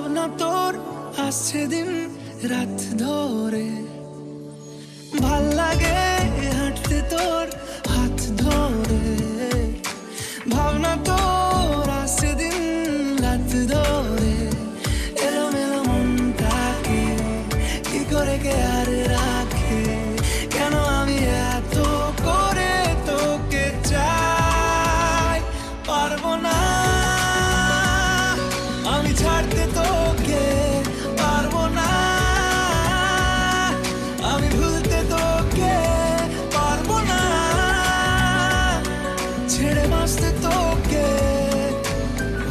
ভাবনা তোর আসছে দিন রাত ধরে, ভাল লাগে হাঁটতে তোর হাত ধরে। ভাবনা তোর আসছে দিন রাত ধরে, এলোমেলো মনটাকে কি করে কে আর রাখে। কেন আমি এত করে তোকে চাই, পারবো না আমি ছাড়তে তোকে, পারবো না আমি ভুলতে তোকে, পারবো না ছেড়ে বাঁচতে তোকে।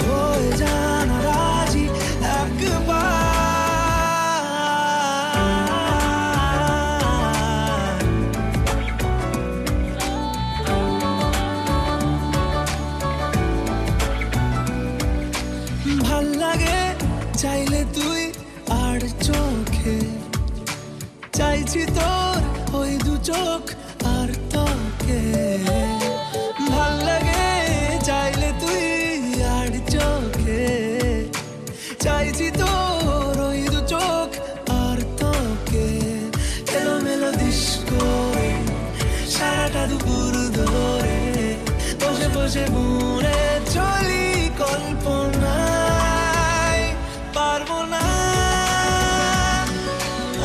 হয়ে জানা রাজি একবার, ভাল লাগে চাইলে তুই আর চোখে, চাইছি তোর ওই দু চোখ আর তোকে। ভাল লাগে চাইলে তুই আর চোখে, চাইছি তোর ওই দু চোখ আর তোকে। এলোমেলো দিস করে সারাটা দুপুর ধরে, বসে বসে বুড়ে চলি কল্পনায়। পারবো না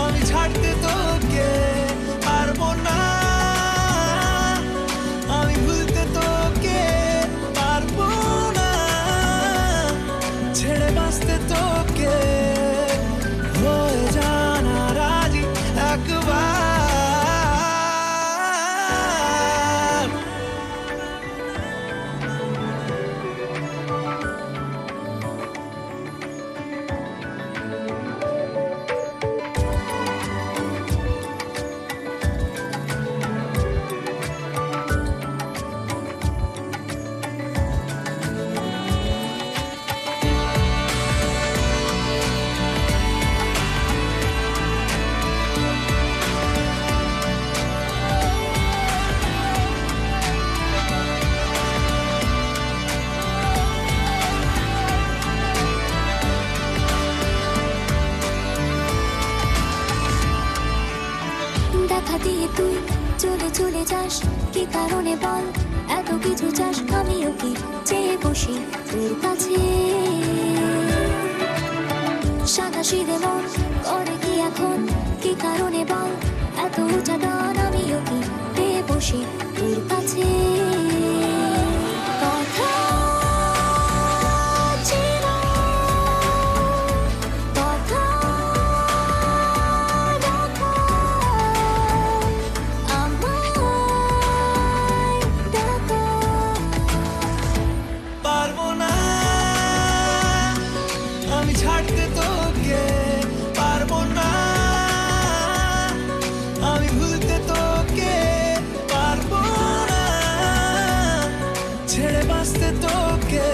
আমি ছাড়তে তোকে, পারবো না আমি ভুলতে তোকে, পারবো না ছেড়ে বাঁচতে তোকে। হয়ে জানা রাজি একবার, দেখা দিয়ে তুই চলে চলে যাস, কি কারণে বল এত কিছু চাস। আমিও কি চেয়ে বসি তোর কাছে, সাদা সিধে মন করে কি এখন, কি কারণে বল এত উঁচা টান। আমিও কি পেয়ে বসি তোর কাছে। কথা ছিল, কথা রাখা, আমায় ডাকা। পারবো না আমি ছাড়তে তোকে, পারবো না আমি ভুলতে তোকে, পারবো না ছেড়ে বাঁচতে তোকে।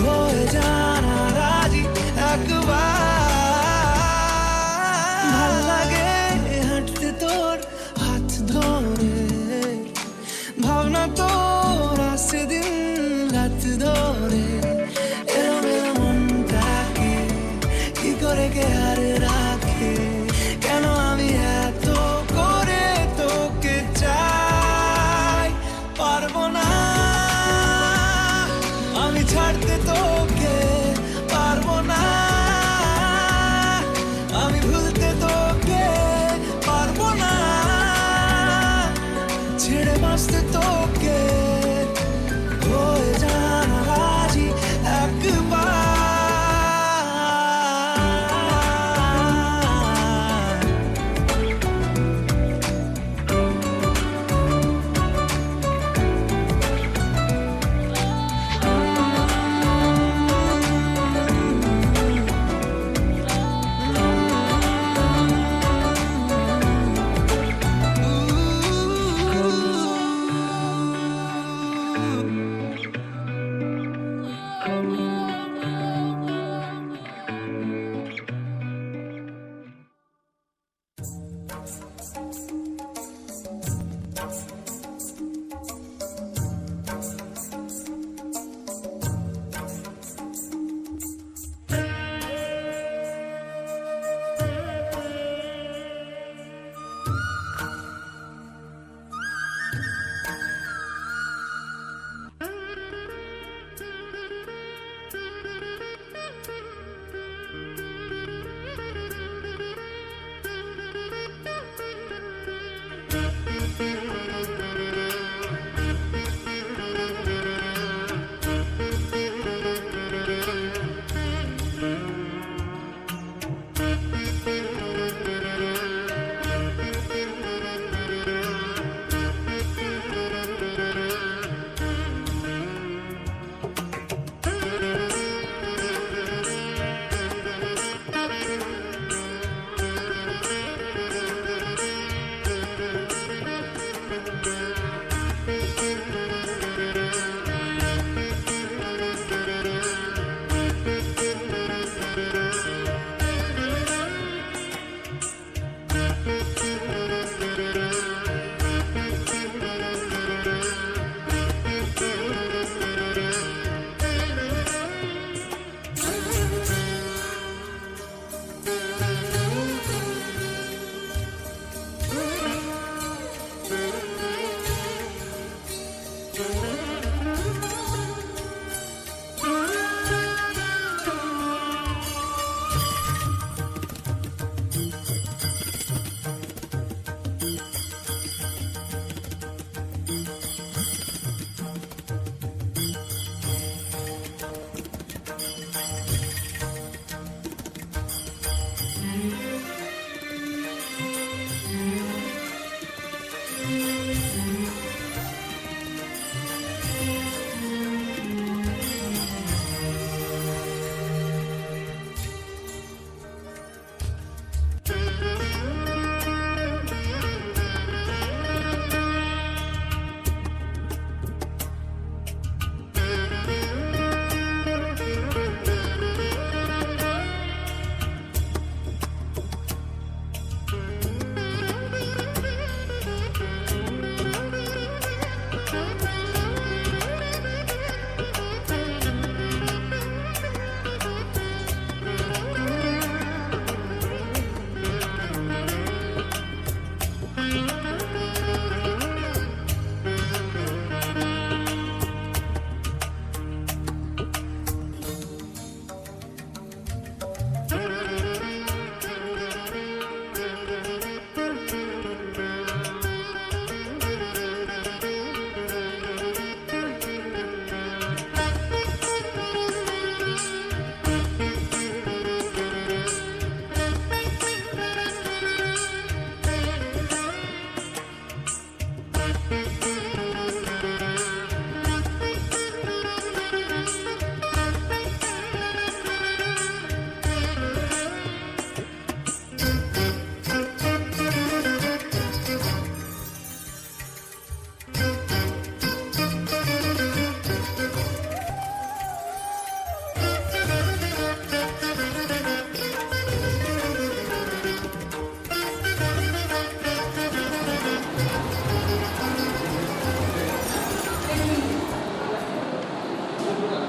হয়ে জানা রাজি একবার, ভাল লাগে হাঁটতে তোর হাত ধরে। ভাবনা তোর আসছে দিন রাত ধরে, এলোমেলো মনটাকে কি করে কে আর রাখে। কেন আমি এত করে তোকে চাই, পারবো না আমি ছাড়তে তোকে, পারবো না আমি ভুলতে তোকে, পারবো না ছেড়ে বাঁচতে তোকে।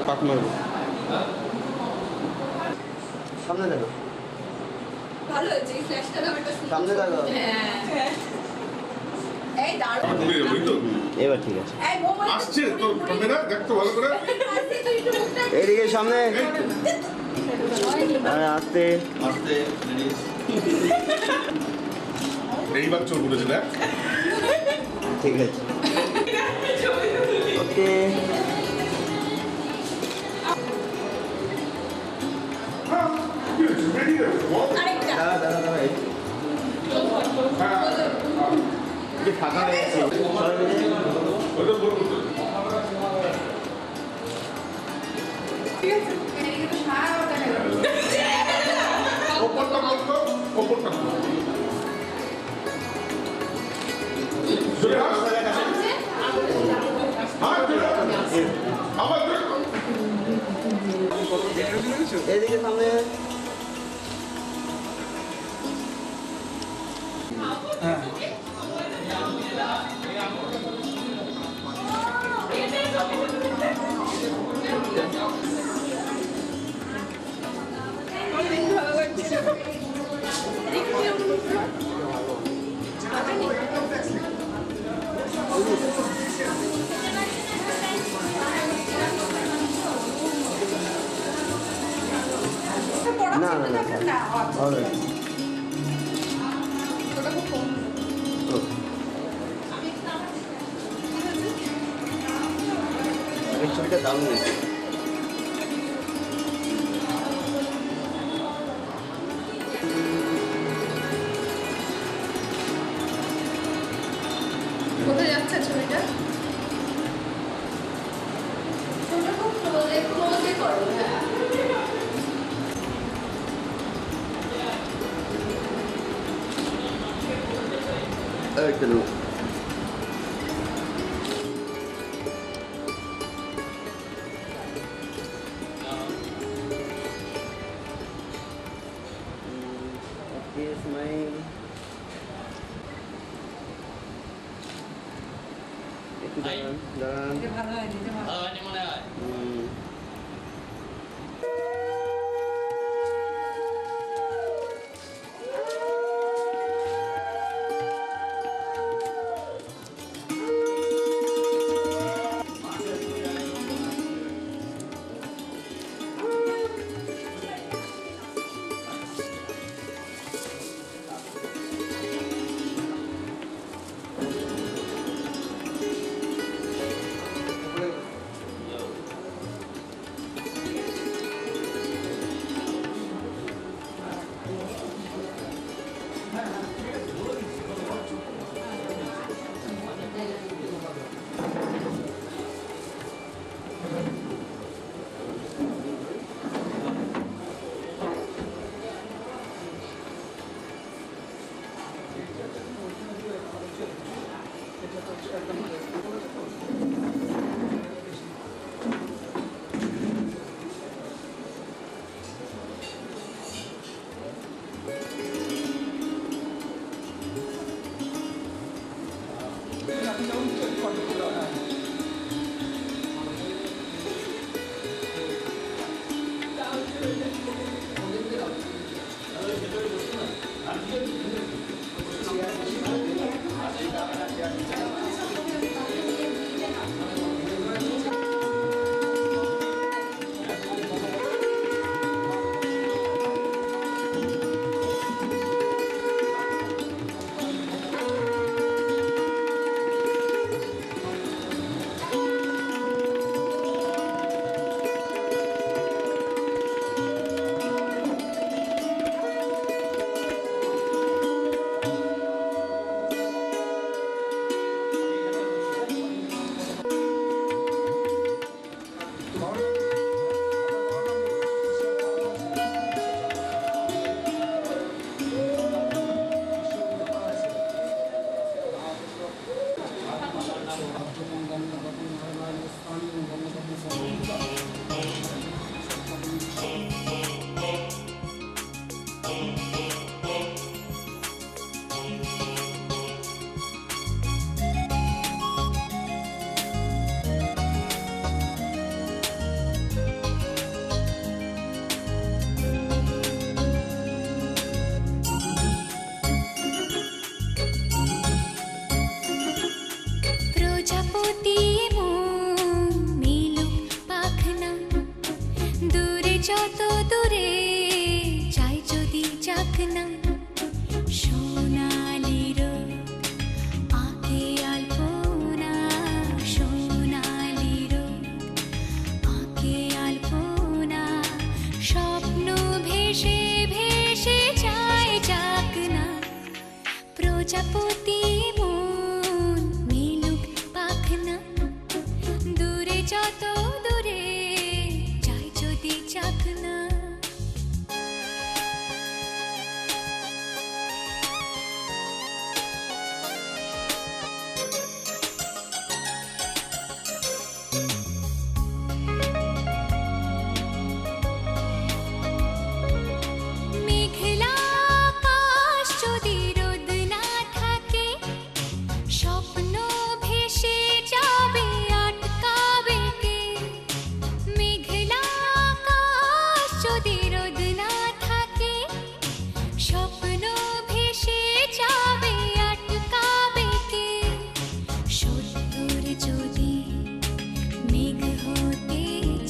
পাক মারবো সামনে দেখো ভালো হয়েছে এই ফ্ল্যাশটা না একটা সুন্দর সামনে দেখো হ্যাঁ এই দাঁড়াও এবার ঠিক আছে এই মোবাইল আসছে তো ক্যামেরা দেখতো ভালো করে এইদিকে সামনে আরে আস্তে আস্তে এইবার চোখ উঠেছে দেখ ঠিক আছে ওকে আরেকটা দাঁড়া দাঁড়া দাঁড়া এই যে ফাঁকা হয়ে গেছে সবাই মিলে ঠিক আছে এদিকে তো সারা ওটা গেল ওপরটা বলতো ওপরটা চলে আস হ্যাঁ চলে আস আবার এইদিকে সামনে না না না হবে এই ছবিটা দারুণ হয়েছে কোথায় যাচ্ছে ছবিটা ছবিটা খুব ক্লোজে করো হ্যাঁ একটা লোক smile. একটু দাঁড়ান দাঁড়ান ভালো হয়নি মনে হয় প্রজাপতি মন মিলুক পাখনা দূরে যত দূরে যাই যদি চাকনা মেঘলা আকাশ যদি রোদ না থাকে স্বপ্ন ভেসে যাবে আটকাবে কে মেঘলা আকাশ যদি রোদ না থাকে স্বপ্ন ভেসে যাবে আটকাবে কে সত্তর যদি মেঘ হতে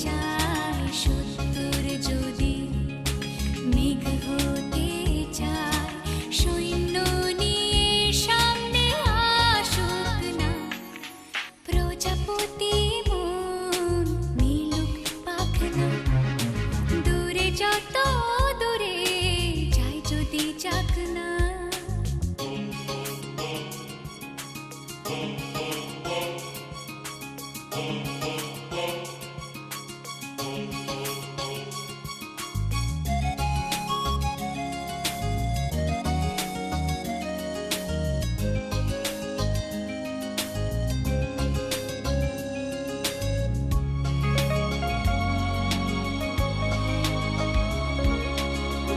চায় সত্তর যদি মেঘ হতে চায় সৈন্য নিয়ে সামনে আসুক না প্রজাপতি মন মিলুক পাখনা দূরে যত দূরে যাই যদি চাকনা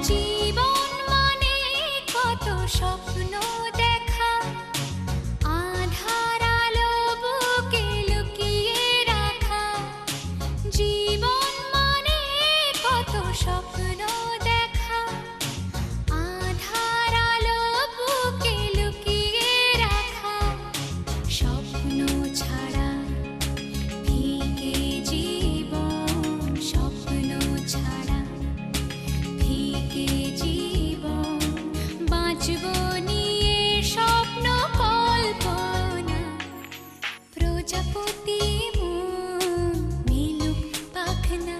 জীবন মানে কত স্বপ্ন দেখা আধার আলো বুকে লুকিয়ে রাখা জীবন মানে কত স্বপ্ন দেখা আধার আলো বুকে লুকিয়ে রাখা স্বপ্ন ছাড়া ফিকে জীবন স্বপ্ন ছাড়া ফিকে জীবন বাঁচব নিয়ে স্বপ্ন কল্পনা প্রজাপতি মন মিলুক পাখনা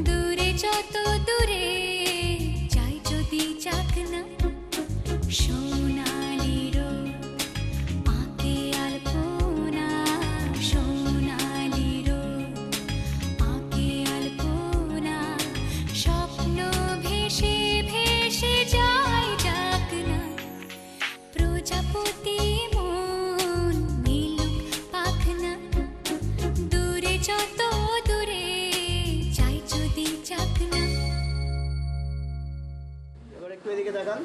দূরে যত দূরে যাই যদি চাকনা সোনালি রোদ আঁকে আলপনা সোনালি রোদ আঁকে আলপনা স্বপ্ন ভেসে ভেসে যায় ডাকনা প্রজাপতি মন মিলুক পাখনা দূরে যত দূরে যাই যদি চাকনা এবার একটু এদিকে দেখান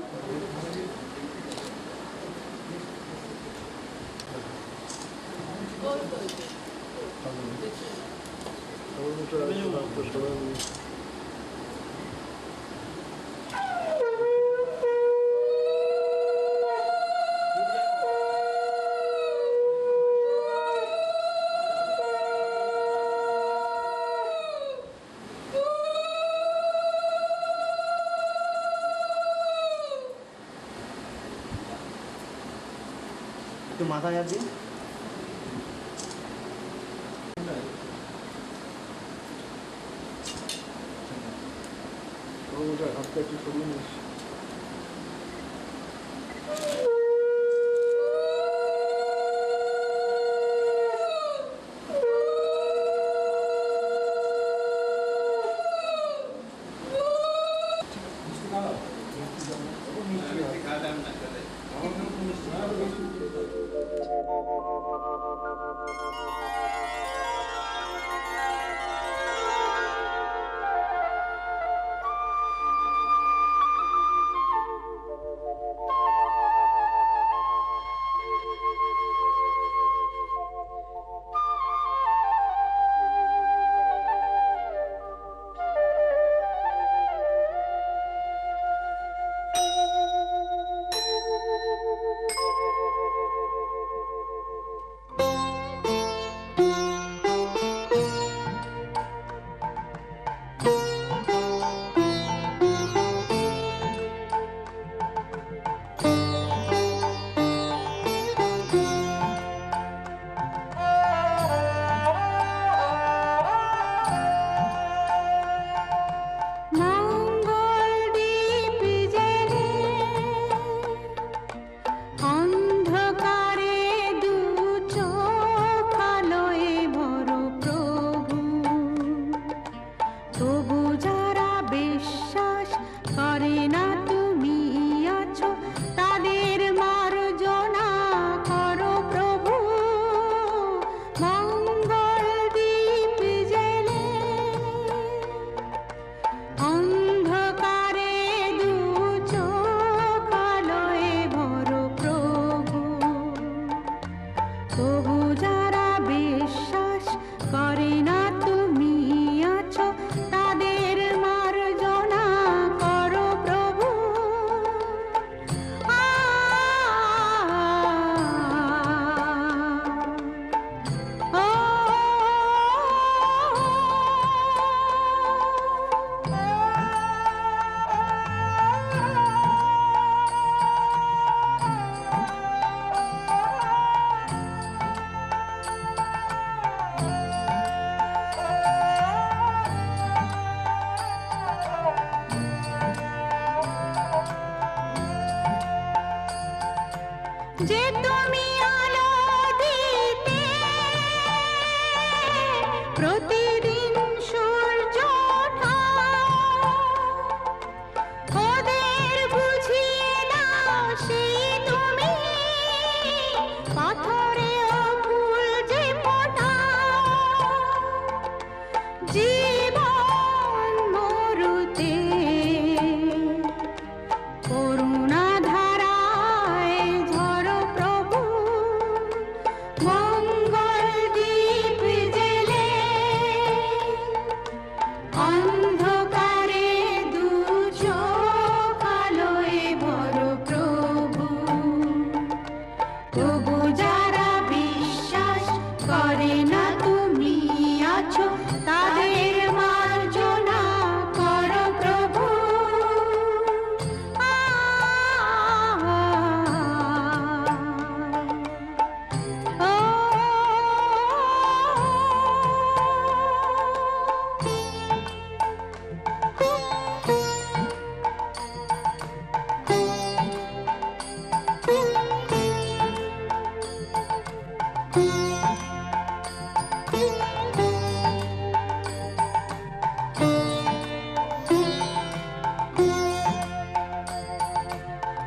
একটু মাথায় হাত দিন হাতটা একটু সরিয়ে নিস যে তুমি আলো দিতে প্রতিদিন সূর্য ওঠা ওদের বুঝিয়ে দাও সেই তুমি পাথরেও ফুল যে ফোটাও জীবন মরুতে করুণা ধারায় ঝরো প্রভু মঙ্গল দীপ জেলে অন্ধকারে দু চোখ আলোয় ভরো প্রভু তবু যারা বিশ্বাস করে না তুমি আছো তাদের মার্জনা করো প্রভু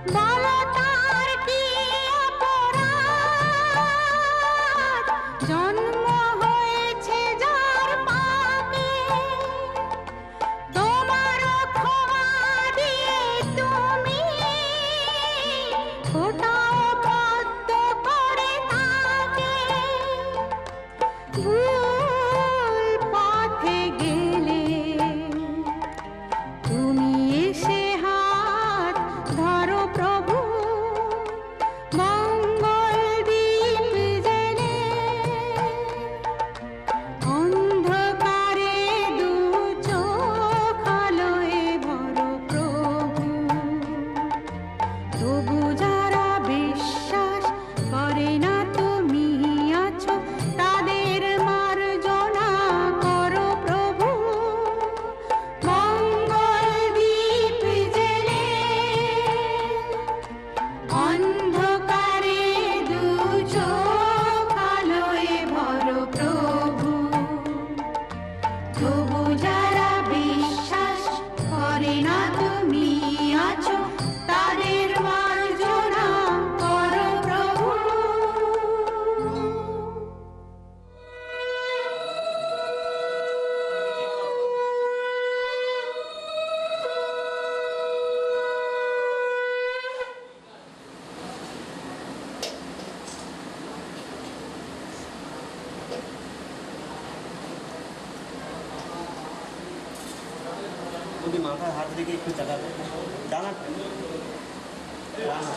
বলো তার কি অপরাধ জন্ম হয়েছে যার পাপে তোমার ক্ষমা দিয়ে তুমি ফোটাও পদ্ম করে তাকে ভুল পথে গেলে তুমি এসে হাত ধরো প্রভু মঙ্গল দীপ জেলে অন্ধকারে দু চোখ আলোয় ভরো প্রভু তবু যারা বিশ্বাস করে না তুমি আছো তাদের মার্জনা করো প্রভু মঙ্গল দীপ জেলে অন্ধকারে দু চোখ আলোয় ভরো প্রভু তবু যারা বিশ্বাস করে না তুমি আছো তাদের মার্জনা করো প্রভু যদি মাথায় হাত রেখে একটু চালাবে ডানা ডানা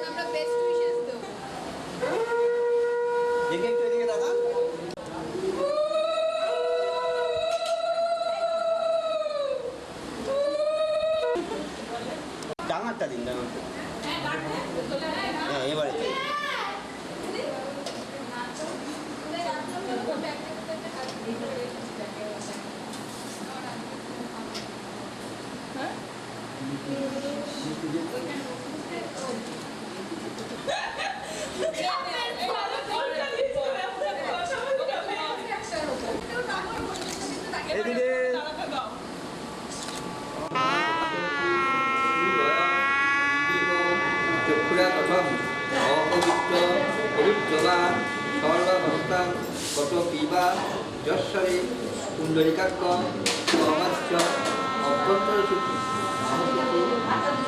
আমরা বেস্ট উইশেস দেবো দেখে একটু এদিকে তাকান ডাঙারটা দিন ডাঙারটা হ্যাঁ এবারে তাই। এদিকে চক্ষুরা কথম অপবিত্র পবিত্রবা সর্বভক্তাং কত পিবা যশ্বরে কুণ্ডলিকাক্ষ অমাচ্য অভ্যন্তর সুখী নমস্তি নমস্তি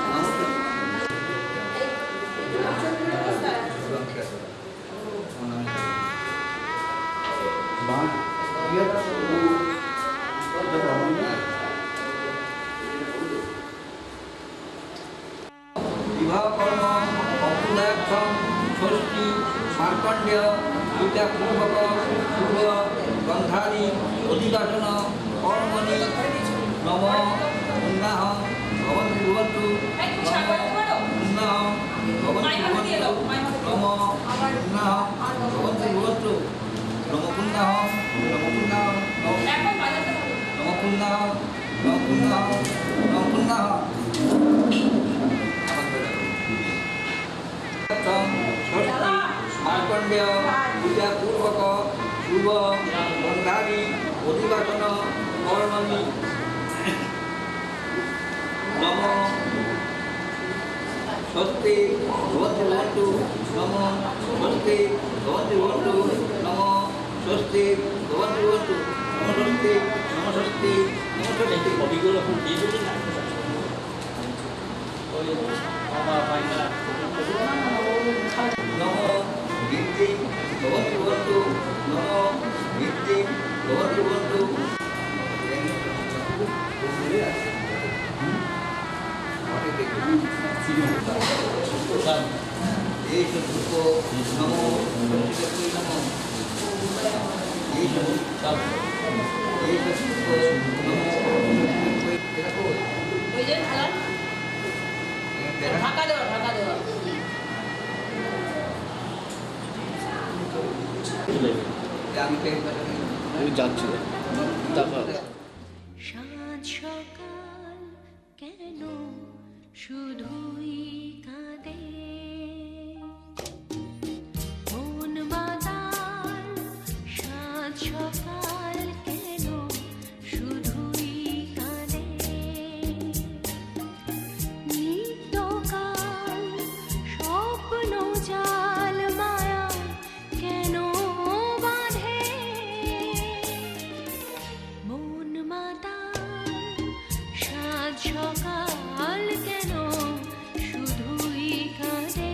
নমস্তি বিবাহ কর্ম অকুলাক্ষম ষষ্ঠী মার্কণ্ডেয় বিদ্যাপূর্বক শুভ গন্ধাদি অধিবাসন কর্মণি নম উন্নাহ ভবন্তু ভবন্তু নম উন্নাহ ভবন্তু ভবন্তু নম পুণ্যাহং ভবন্তু ভবন্তু নম পুণ্যাহং নম পুণ্যাহং এখন বাজাতে হবে। নম পুণ্যাহং নম পুণ্যাহং নম পুণ্যাহং ষষ্ঠী মার্কণ্ডেয় পূজা পূর্বক শুভ বন্ধারি অধিবাসন কর্মণি নম স্বস্তি ভবন্তু ভবন্তু নম স্বস্তি ভবন্তু ভবন্তু নম স্বস্তি ভবন্তু ভবন্তু নম স্বস্তি নম স্বস্তি নম স্বস্তি কবিগুলো এখন দিয়ে দিলেন না ওই বাবা পাইনা নম ভিত্তি ভবন্তু ভবন্তু নম ভিত্তি ভবন্তু ভবন্তু এই সূর্য নম সরস্বতী নম এই সূর্য এই সূর্য নম ওই যে ঢালা ঢাকা দেওয়া ঢাকা দেওয়া আমি যাচ্ছিল তারপর সাত সকাল কেন শুধুই কাঁদে মন মাতাল সাত সকাল কেন শুধুই কাঁদে নিত্যকাল স্বপ্ন জাল মায়ায় কেন বাঁধে মন মাতাল সাত সকাল কেন শুধুই কাঁদে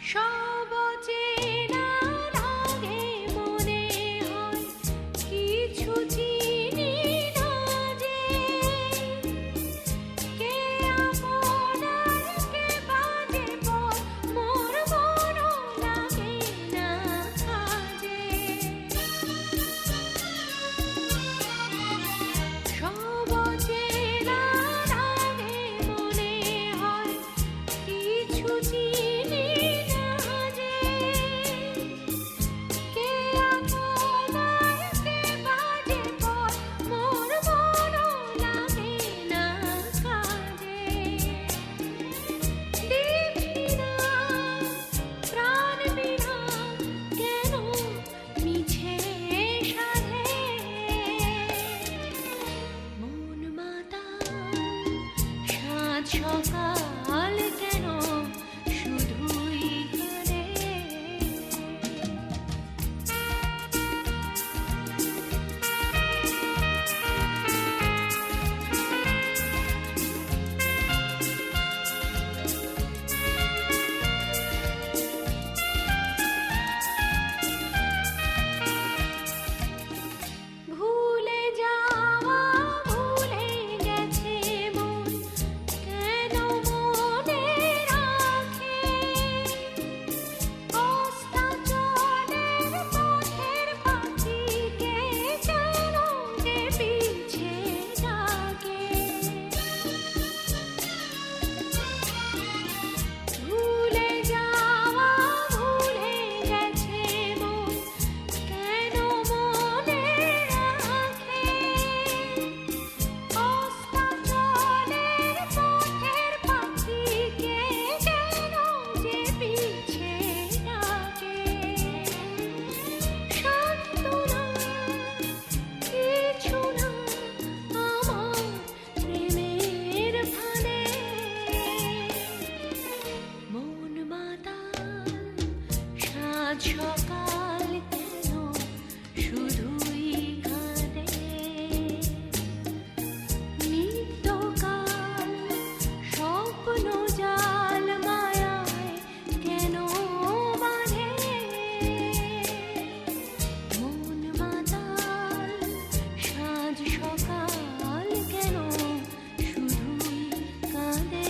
সব চেনা লাগে মনে হয় কিছু চিনি না যে কে আপনার কে বাজে পর মোর মন লাগে না কাজে সব চেনা লাগে মনে হয় কিছু চিনি না যে কে আপনার কে বাজে পর মোর মন লাগে না কাজে দেখিনা প্রাণ বিনা কেন মিছে সাধে মন মাতাল সাত সকাল কেন শুধুই কাঁদে ভুলে যাওয়া ভুলে গেছে মন কেন মনে রাখে অস্তাচলের পথের পাখিকে কেন যে পিছে ডাকে ভুলে যাওয়া ভুলে গেছে মন কেন মনে রাখে অস্তাচলের পথের পাখিকে কেন যে পিছে ডাকে সান্ত্বনা কিছু না আমার প্রেমের ফানে মন মাতাল সাত সকাল কেন শুধুই কাঁদে নিত্যকাল স্বপ্ন জাল মায়ায় কেন বাঁধে মন মাতাল সাত সকাল কেন শুধুই কাঁদে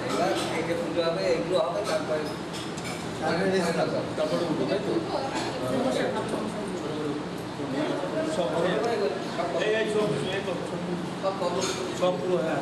এবার একে পুজো হবে, এগুলো হবে, তারপরে তারপরে উঠবো তাই তো সবগুলো হ্যাঁ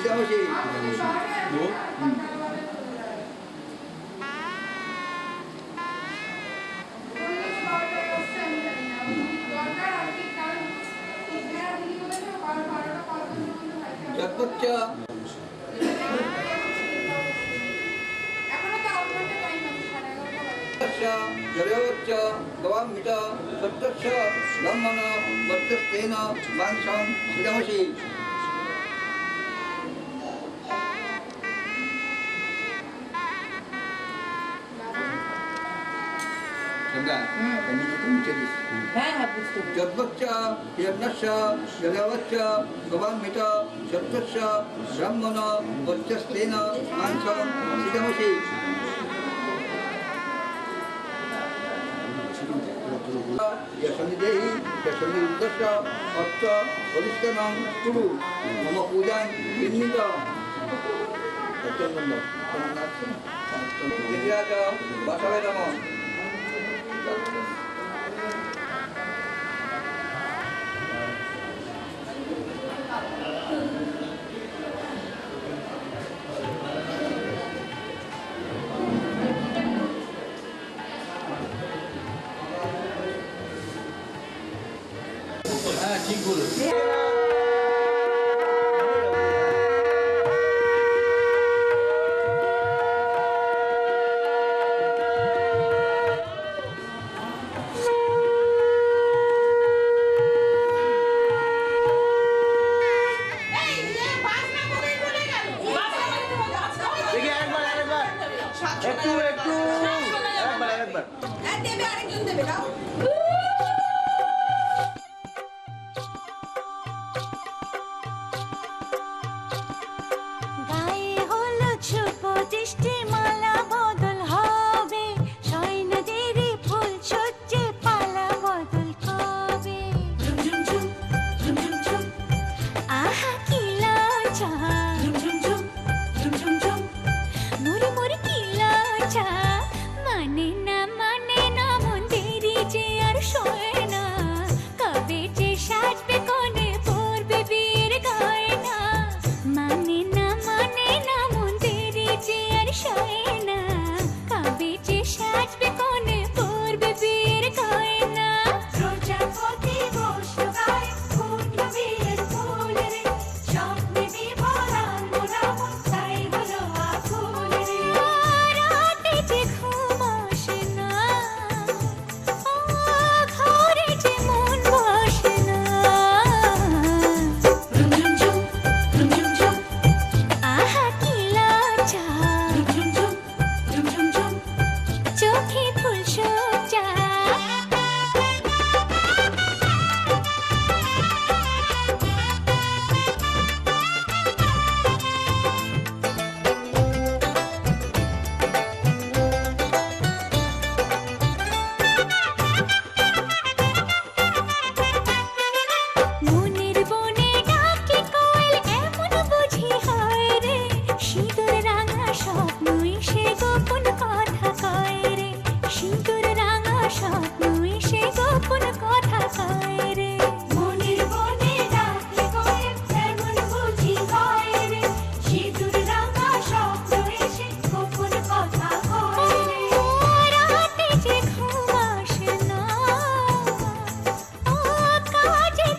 ছেড়ে দেবো যদ্বচ্চ হিরণ্যস্য জলবচ্চ গবান্বিত সত্যস্য ব্রাহ্মণ বচ্চস্তেন মাংসং সিদমসি यशनिदेहि यशनि उद्दश्य अर्थ परिष्करणं कुरु मम पूजां विन्नित सत्यनन्द गिरिराज वासवे नमः হ্যাঁ ঠিক বলেছি গায়ে হলুদ শুভ দৃষ্টি মালা বদল হবে সৈন্যদেরই ফুল সজ্জে পালা বদল হবে আহা কি লজ্জা মুড়ি মুড়ি কি লজ্জা মানে না মন দেরি যে আর সয় না কবে যে সাজবে কোণে পড়বে বিয়ের গয়না মানে না মন দেরি যে আর সয় না কবে যে সাজবে কোণে পড়বে বিয়ের গয়না প্রজাপতি বসবায় ফুটল বিয়ের ফুল রে স্বপ্নে বিভরাঙ্গ নাম তাই হলো আকুল রে রাতে যে ঘুম আসে না ঘরে যে মন বসে না আহা কি লজ্জা চোখে ফুল সজ্জা মনের বনে ডাকে কোয়েল এমন বুঝি হয় রে সিঁদুর রাঙা স্বপ্ন এসে গোপন কথা কয় রে সিঁদুর রাঙা স্বপ্ন এসে গোপন কথা কয় রে মনের বনে ডাকে কোয়েল এমন বুঝি হয় রে সিঁদুর রাঙা স্বপ্ন এসে গোপন কথা কয় রে রাতে যে ঘুম আসে না কাজে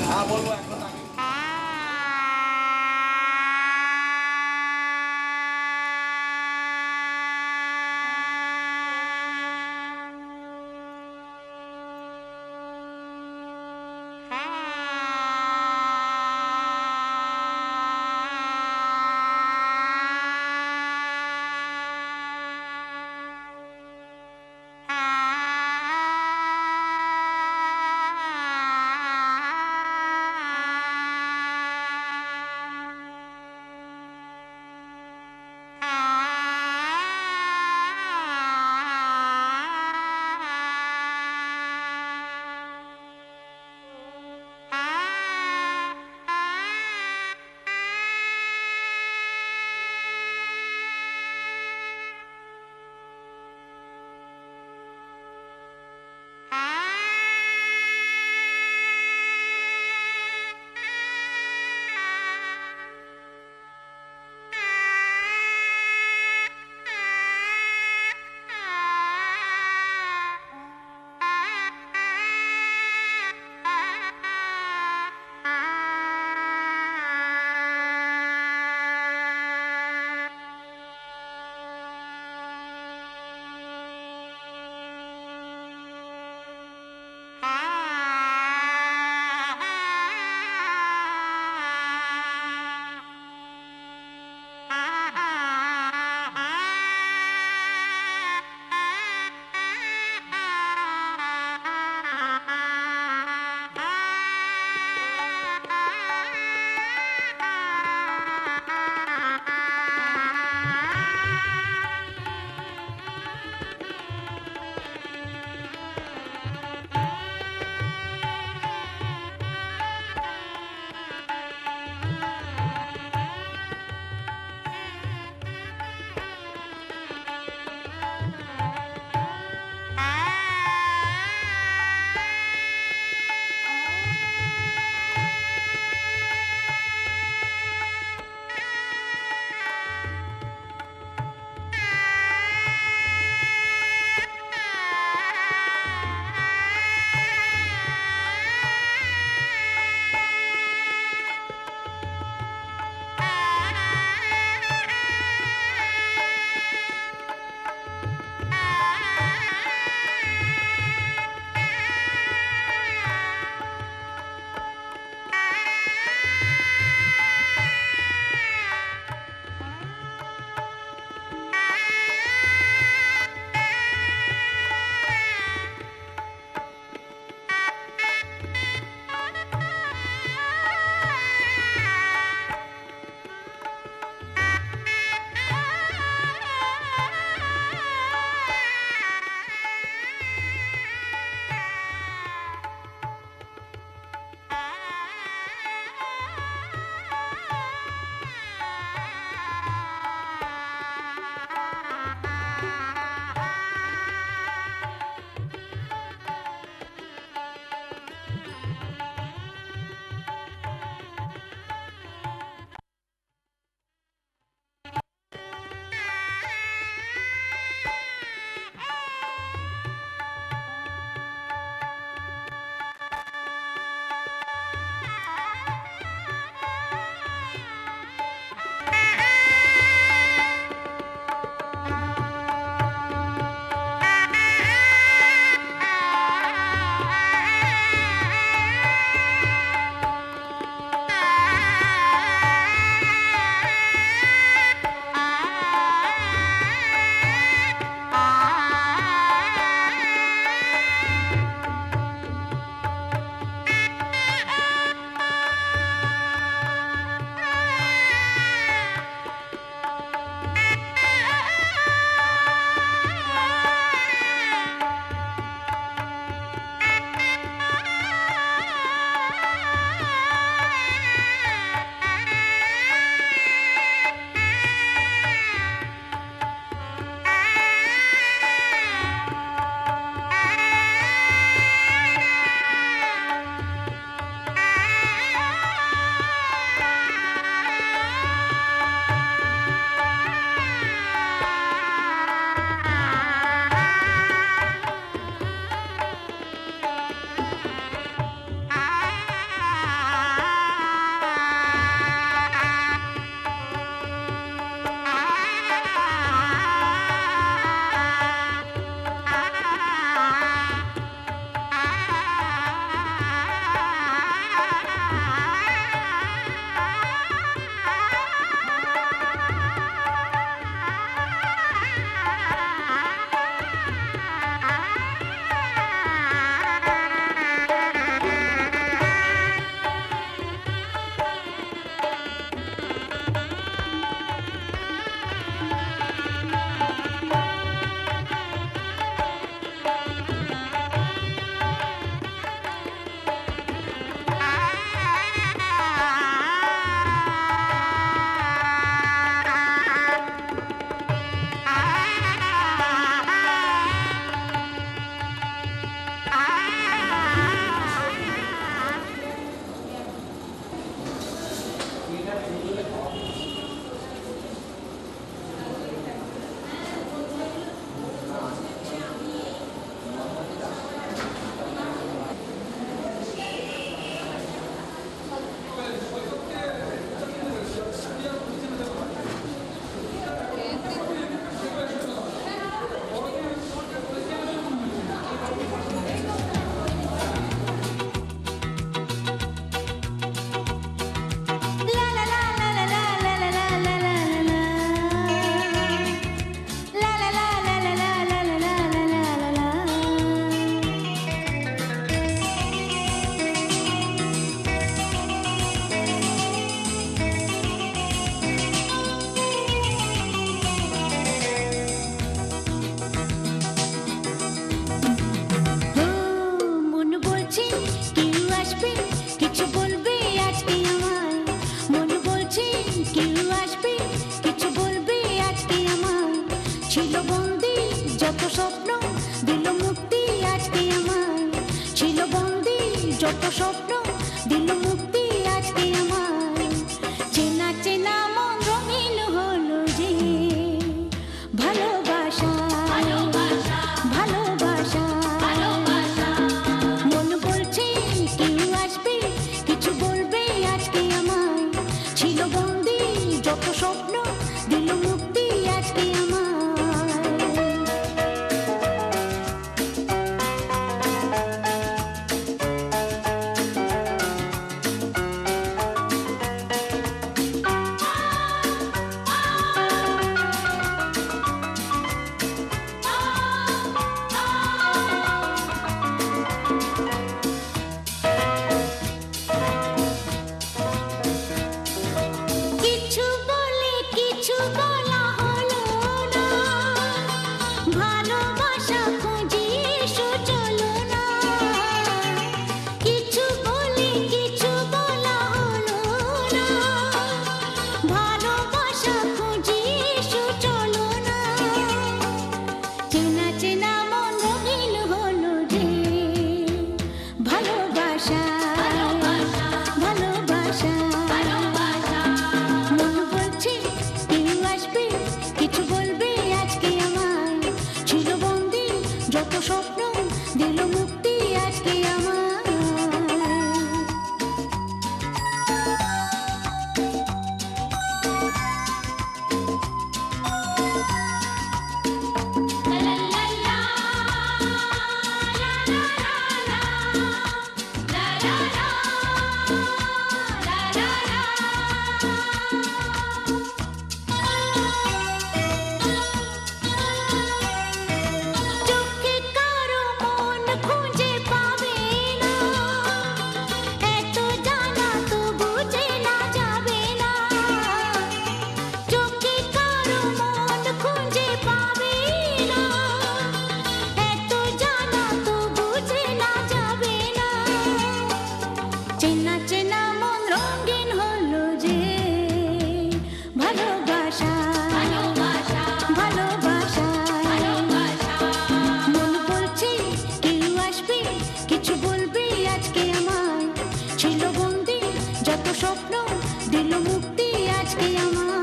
হ্যাঁ বলবো এখন আগে Ah বলছে কেউ আসবে কিছু বলবে আজকে আমায়, মন বলছে কেউ আসবে কিছু বলবে আজকে আমায়, ছিল বন্দি যত স্বপ্ন দিল মুক্তি আজকে আমায়, ছিল বন্দি যত স্বপ্ন দিল মুক্তি আজকে আমায়, চেনা চেনা মন রঙিন হলো যে ভালোবাসা ভালোবাসা মন বলছে কেউ আসবে কিছু বলবে আজকে আমায়, ছিল বন্দি যত স্বপ্ন দিল মুক্তি আজকে আমায়। কিছু বলে কিছু বলা হলো না, ভালোবাসা খুঁজি এসো চলো না, কিছু বলে কিছু বলা হলো না, ভালোবাসা খুঁজি এসো চলো না, চেনা চেনা মন রঙিন হলো যে ভালোবাসা ভালোবাসা মন বলছে কেউ আসবে কিছু বলবে আজকে আমায়, ছিল বন্দি যত স্বপ্ন দিল মুক্তি আজকে আমায়। চোখে কারো মন খুঁজে পাবে না, এত জানা তো বুঝে না যাবে না, চোখে কারো মন খুঁজে পাবে না, এত জানা তো বুঝে না যাবে না, চেনা চেনা মন রঙিন হলো যে ভালোবাসা ভালোবাসা মন বলছে কেউ আসবে কিছু বলবে আজকে আমায়, ছিল বন্দি যত স্বপ্ন দিল মুক্তি আজকে আমায়।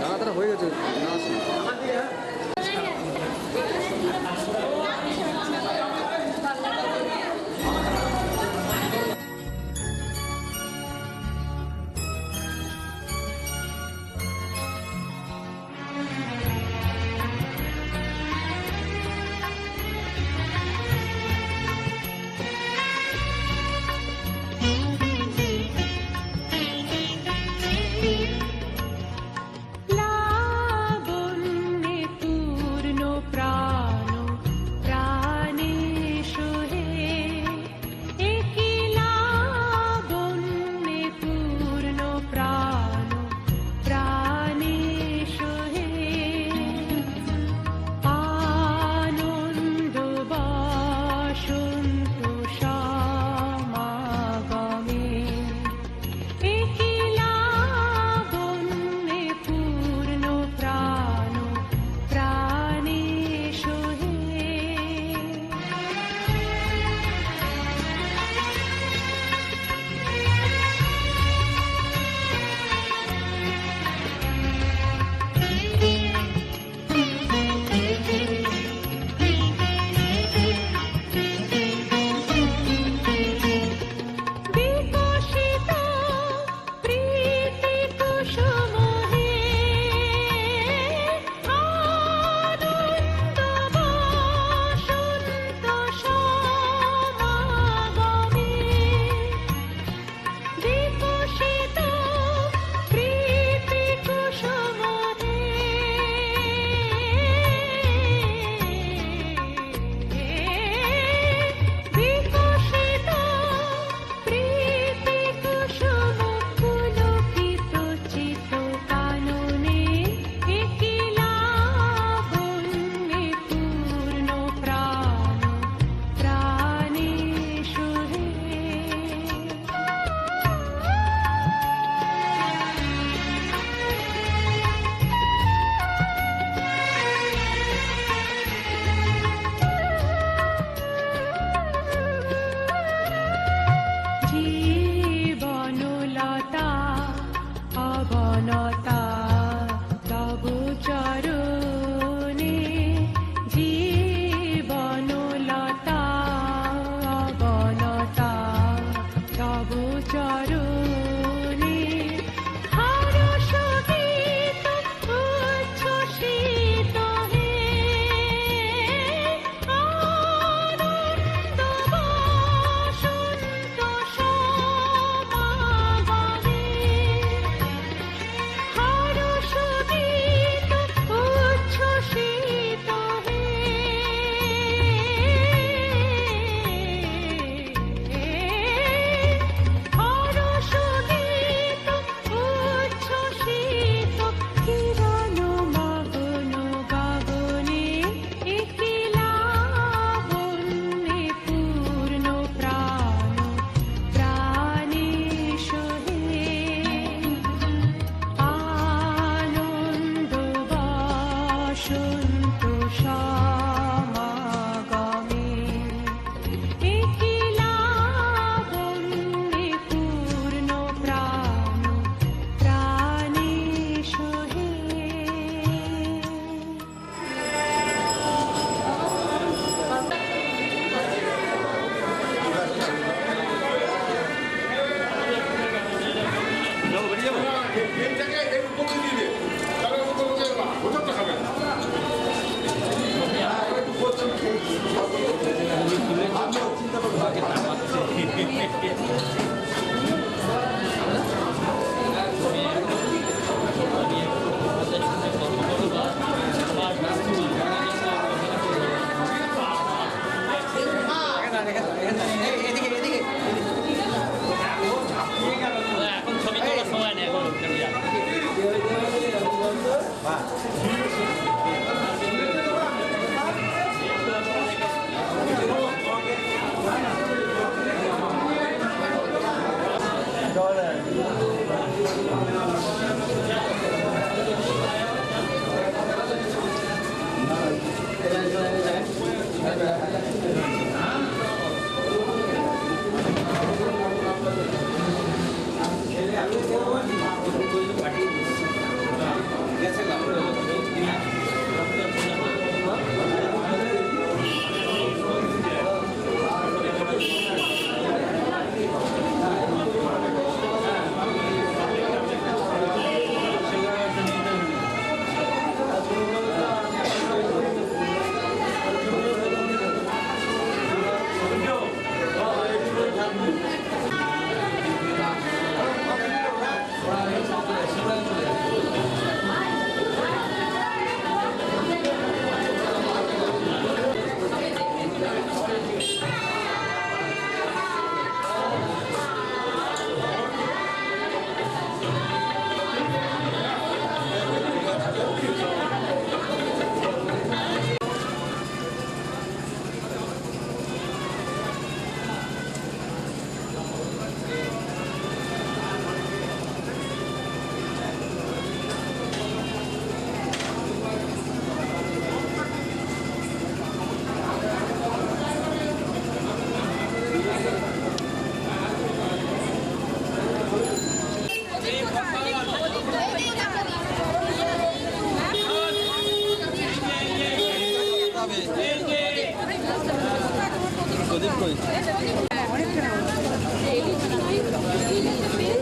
দাঁড়া হয়ে গেছে না আসুন।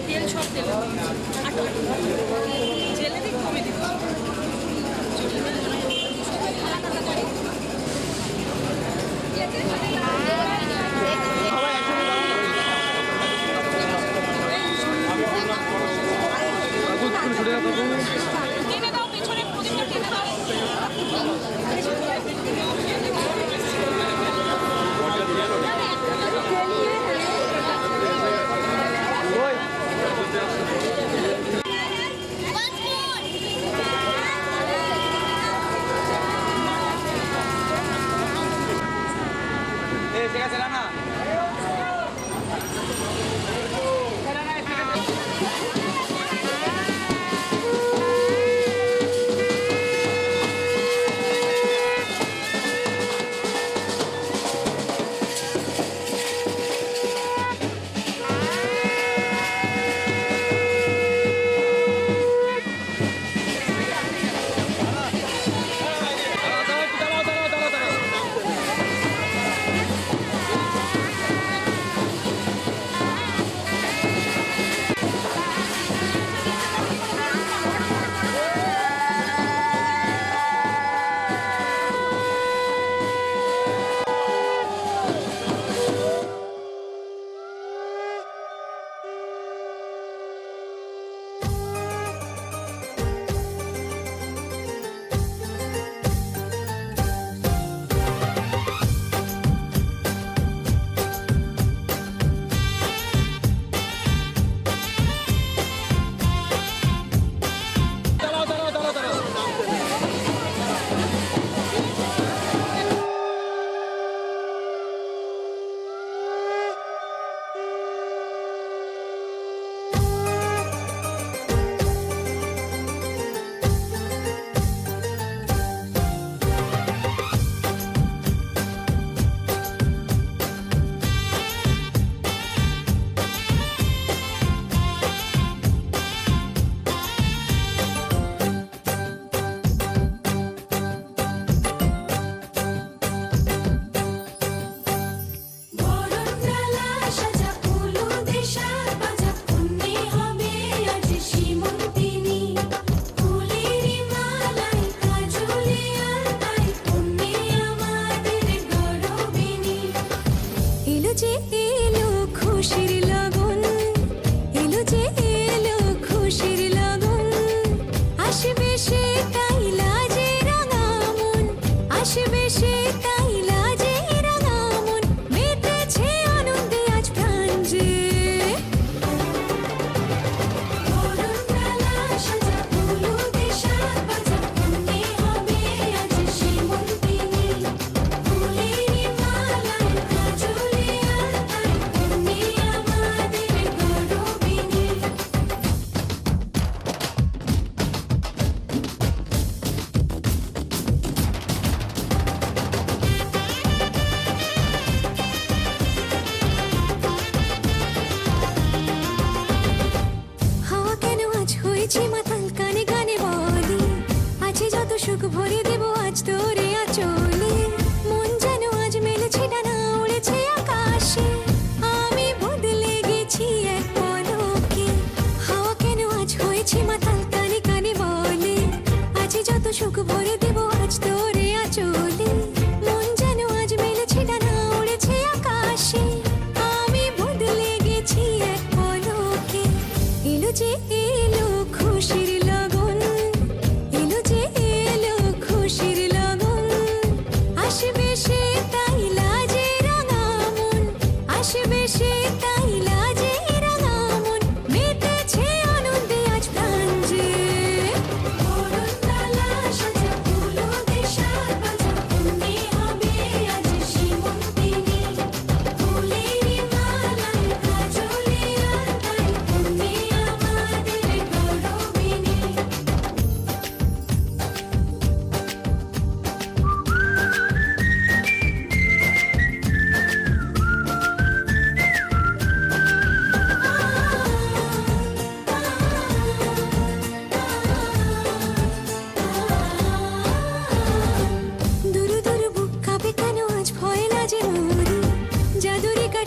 তেল সব তেল জেলেবি কমে দিচ্ছি টেনে দাও পেছনে প্রদীপটা টেনে দাও ঠিক আছে না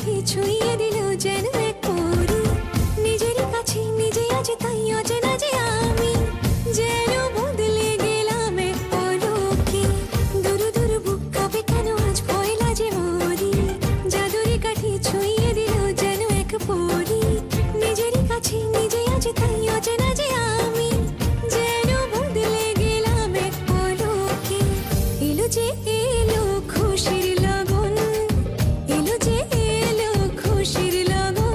কাঠি ছুঁয়ে দিল যেন এক পরী নিজেরই কাছে নিজে আছে তাই অচেনা যে আমি যেন বদলে গেলাম এক পলকে দুরু দুরু বুক কাঁপে কেন আজ পয়লা যে মরি জাদুরি কাঠি ছুঁয়ে দিল যেন এক পরী নিজেরই কাছে নিজে আছে তাই অচেনা যে আমি যেন বদলে গেলাম এক পলকে এলো যে এলো খুশির লগন এলো যে এলো খুশির লগন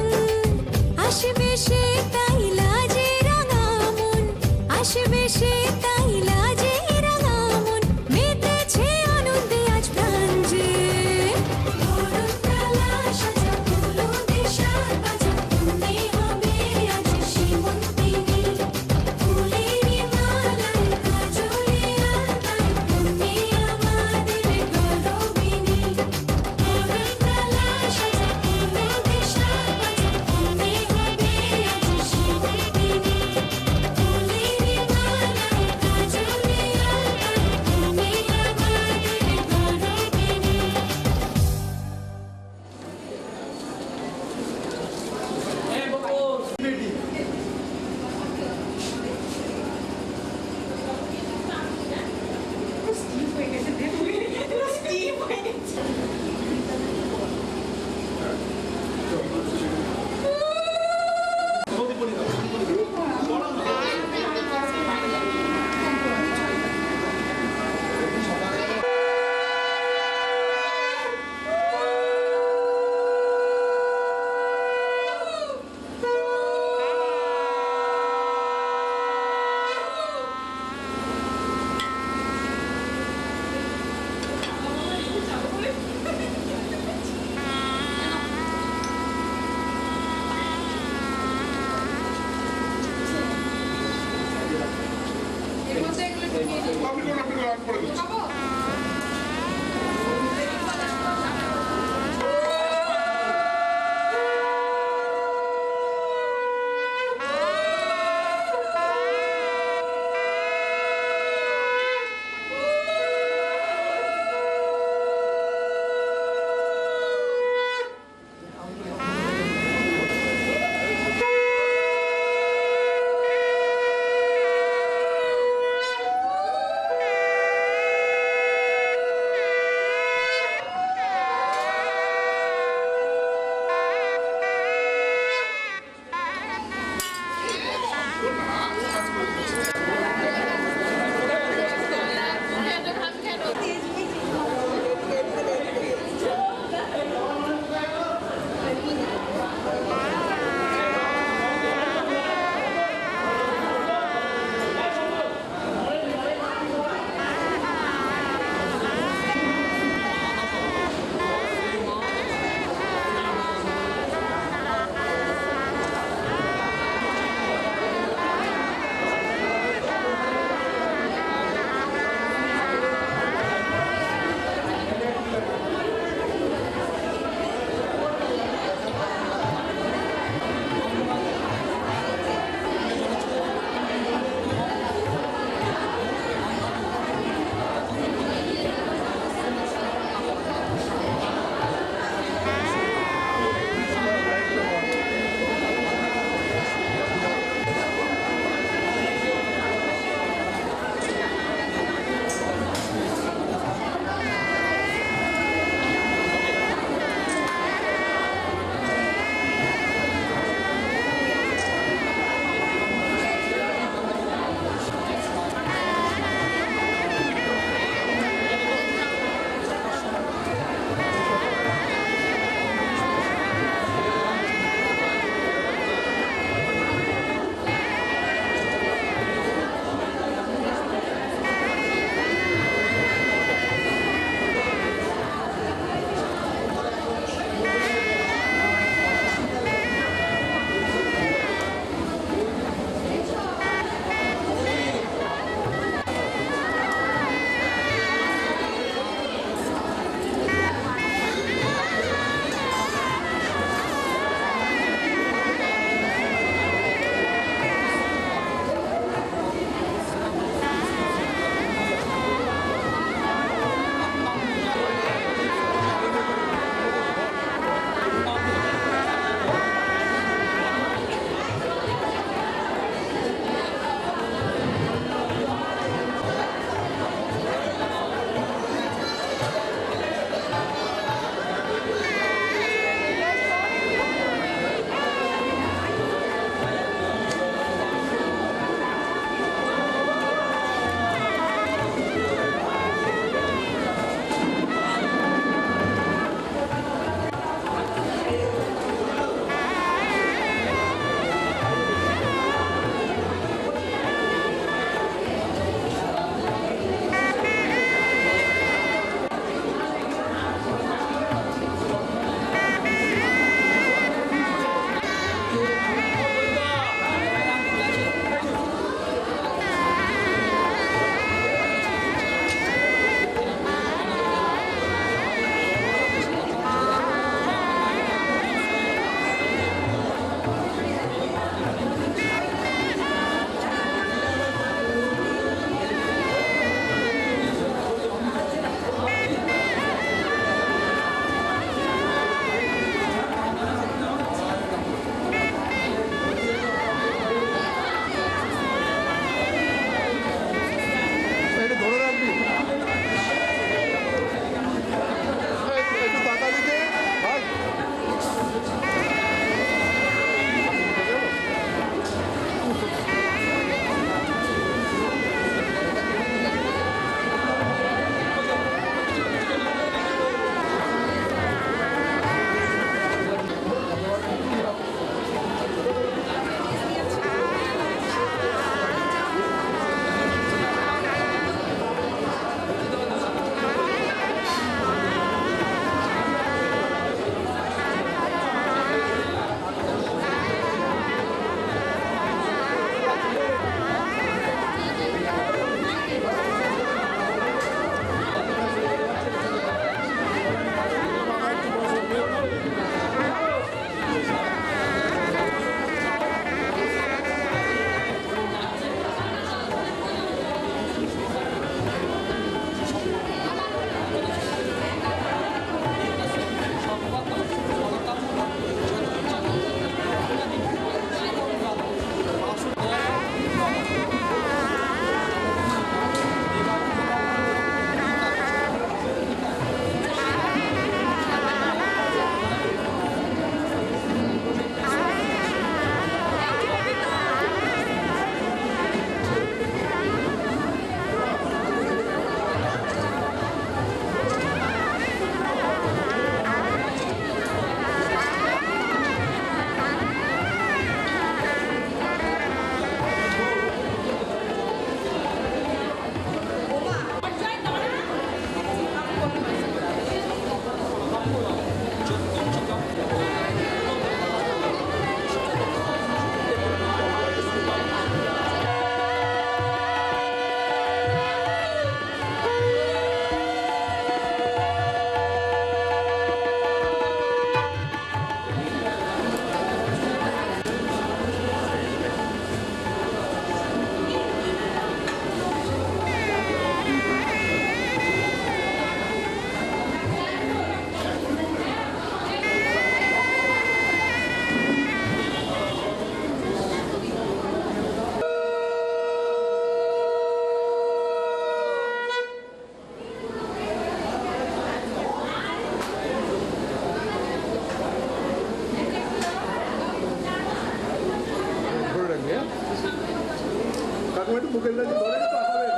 মুখের কাছে ধরে তো আসাবে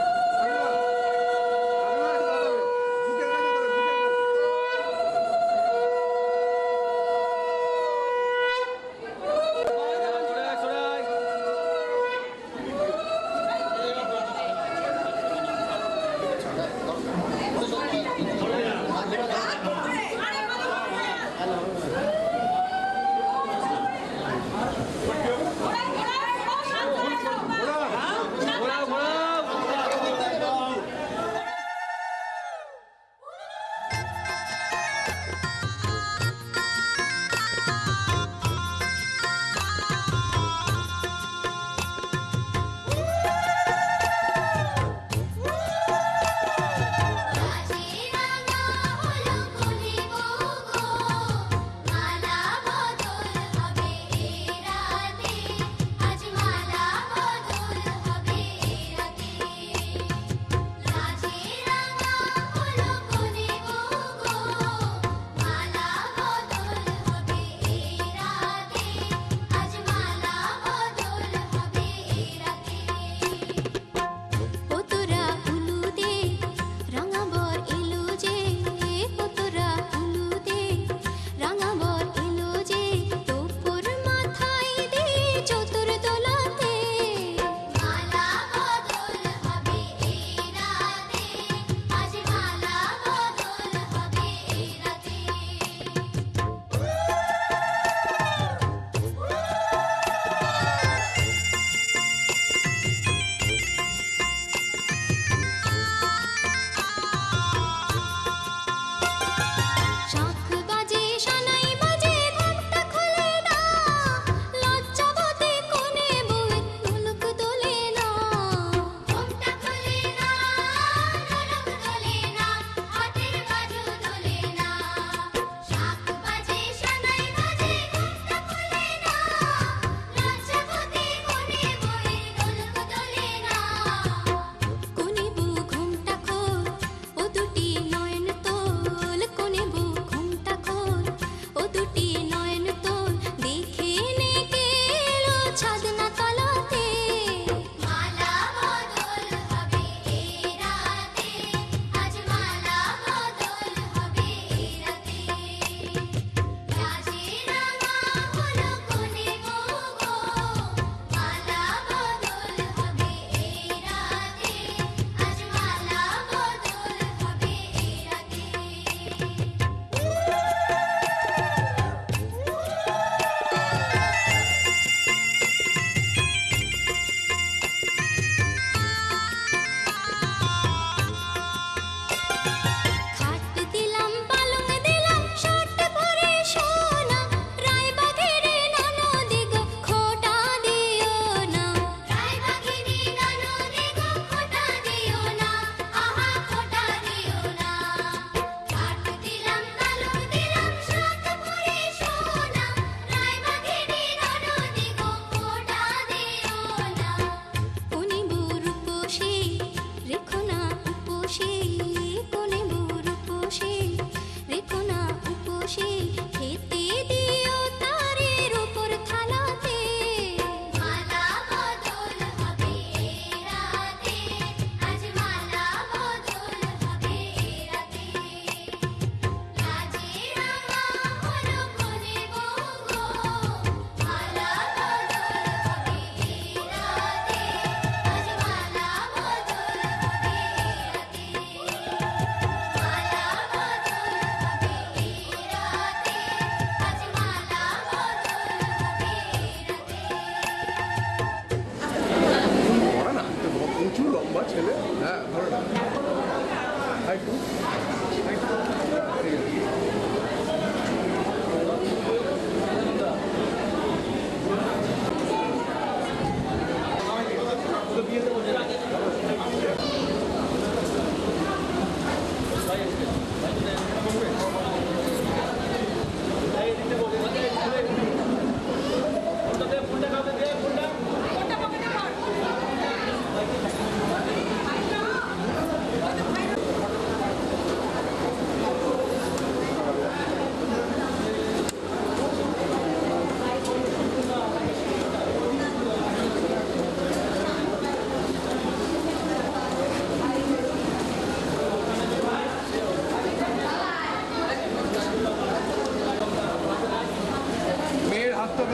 ঘোরা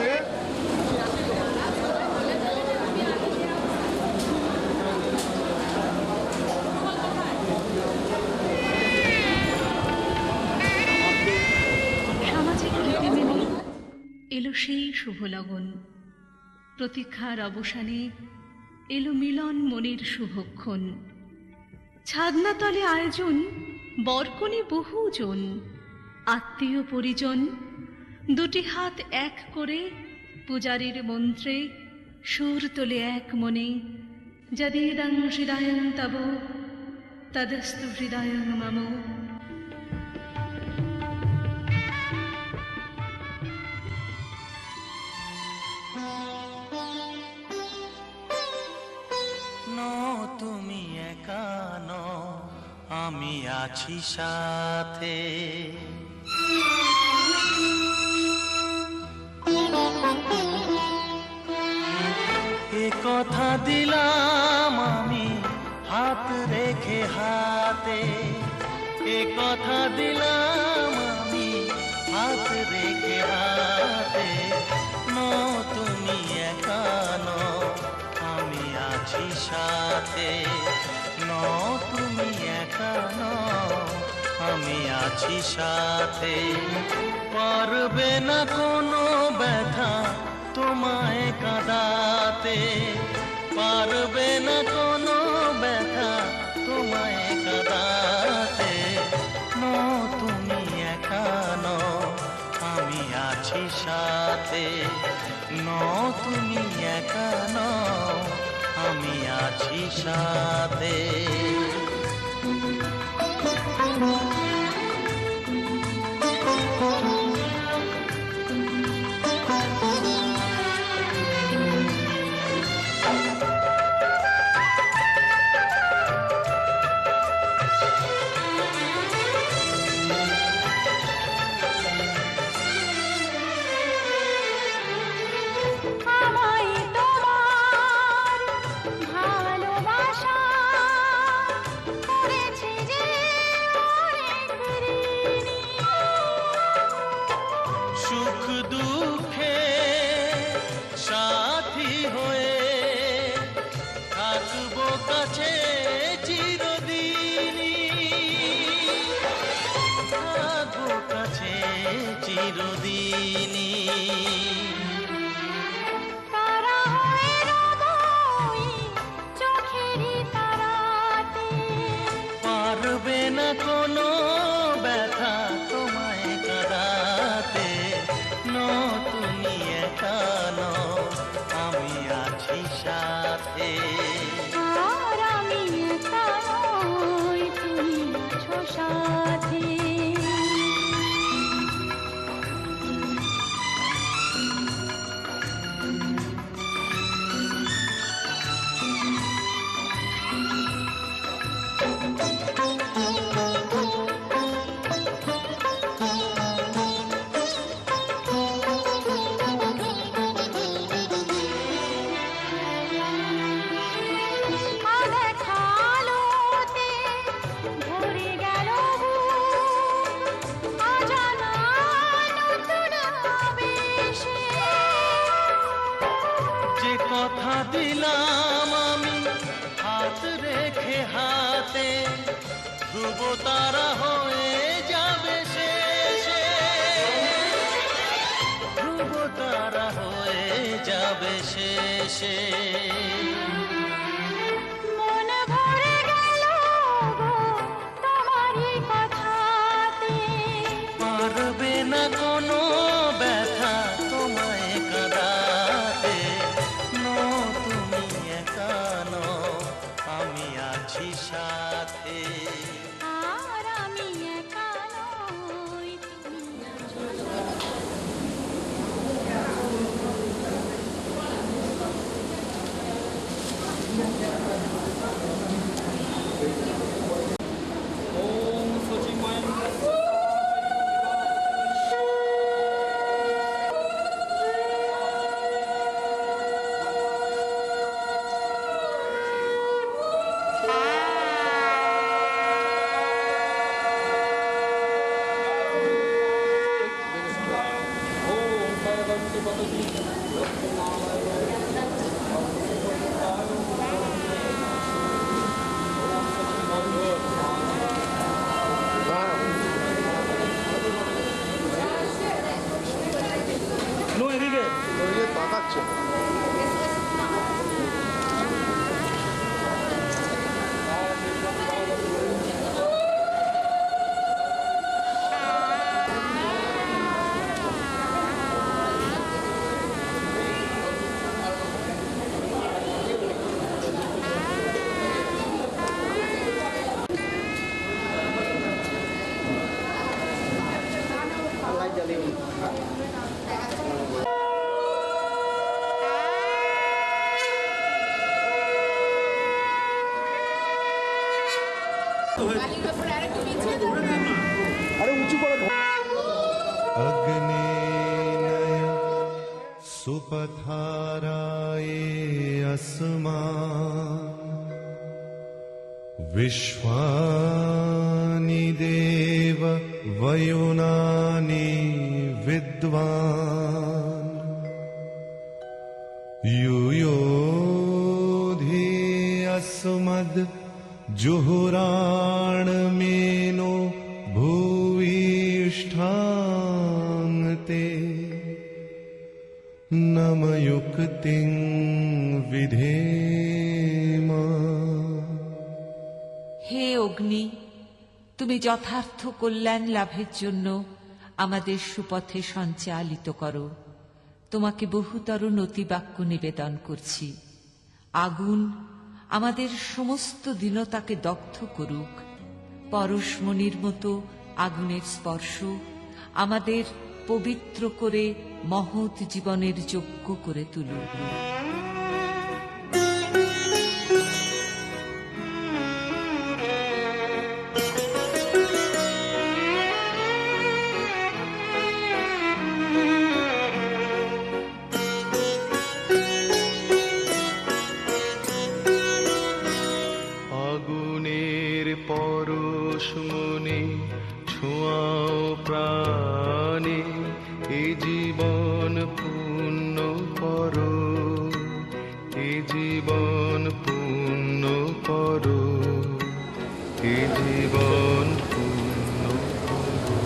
দে। সামাজিক রীতি মেনে এলো সেই শুভ লগন, প্রতীক্ষার অবসানে এলো মিলন মনের শুভক্ষণ। ছাদনাতলে আয়োজন বরকনে বহুজন, আত্মীয় পরিজন দুটি হাত এক করে পূজারীর মন্ত্রে সুর তোলে এক মনে। যদিদং হৃদয়ং তব তদস্তু হৃদয়ং মম। তুমি একা নও, আমি আছি সাথে। এ কথা দিলাম আমি হাত রেখে হাতে, এ কথা দিলাম আমি হাত রেখে হাতে। তুমি একা নও, আমি আছি সাথে। তুমি একা নও, আমি আছি সাথে। পারবে না কোনো ব্যথা তোমায় কাঁদাতে, পারবে না কোনো ব্যথা তোমায় কাঁদাতে। তুমি একা নও, আমি আছি সাথে। তুমি একা নও, আমি আছি সাথে। আমায় তোমার ভালোবাসা করেছে যে অনেক ঋণী। সুখ দুঃখে সাথী হয়ে থাকবো কাছে চিরদিনই, থাকবো কাছে চিরদিনই। তারা হয়ে রবই চোখেরই তারাতে, পারবে না কোনো ব্যথা তোমায় কাঁদাতে। তুমি একা নও, আমি আছি সাথে। আর আমি একা নই, তুমি আছো সাথে। আলোতে ভরে গেল অজানা নতুন আবেশে। যে কথা দিলাম আমি হাত রেখে হাতে, ধ্রুব তারা হয়ে যাবে শেষে, ধ্রুব তারা হয়ে যাবে শেষে। মন ভরে গেল গো তোমারই কথাতে, পারবে না কোনো ব্যথা তোমায় কাঁদাতে। তুমি একা নও, আমি আছি সাথে। আর আমি একা নই, তুমি আছো ওম সচিমায় তাকাচ্ছে আরে উঁচু করে अग्नेनय सुपथाराय अस्मा विश्वानि देव वयुनानि विद्वान् युयोधि अस्मद् जुहुराणमेनो भूयिष्ठान्ते नमयुक्तिं विधेम। হে অগ্নি, তুমি যথার্থ কল্যাণ লাভের জন্য আমাদের সুপথে সঞ্চালিত করো। তোমাকে বহুতর নতিবাক্য নিবেদন করছি। আগুন আমাদের সমস্ত দীনতাকে দগ্ধ করুক। পরশমণির মতো আগুনের স্পর্শ আমাদের পবিত্র করে মহৎ জীবনের যোগ্য করে তুলুক। আগুনের পরশমণি ছোঁয়াও প্রাণে, এ জীবন পূর্ণ করো, এ জীবন পূর্ণ করো, এ জীবন পূর্ণ করো।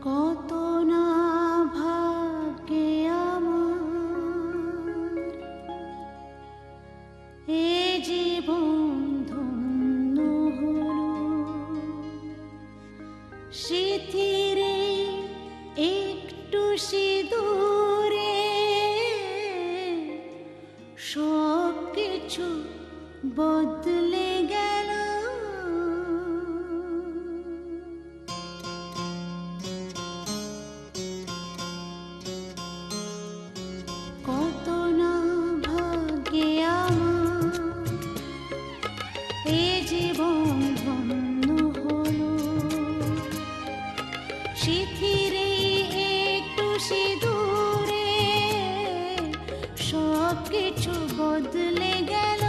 কত না ভাগ্যে আমার এ জীবন ধন্য হলো, স্মৃতিরে একটু সিঁদুরে সব কিছু বদলে গেল। কত না ভাগ্যে আমার এ জীবন ধন্য হলো, স্মৃতিরে একটু সিঁদুরে সব কিছু বদলে গেল।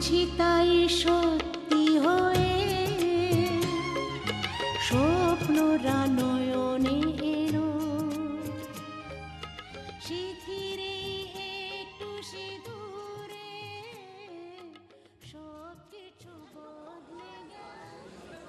বুঝি তাই সত্যি হয়ে স্বপ্নরা নয়নে এলো শিথিরে একটু সিঁদুরে সব কিছু বদলে গেল।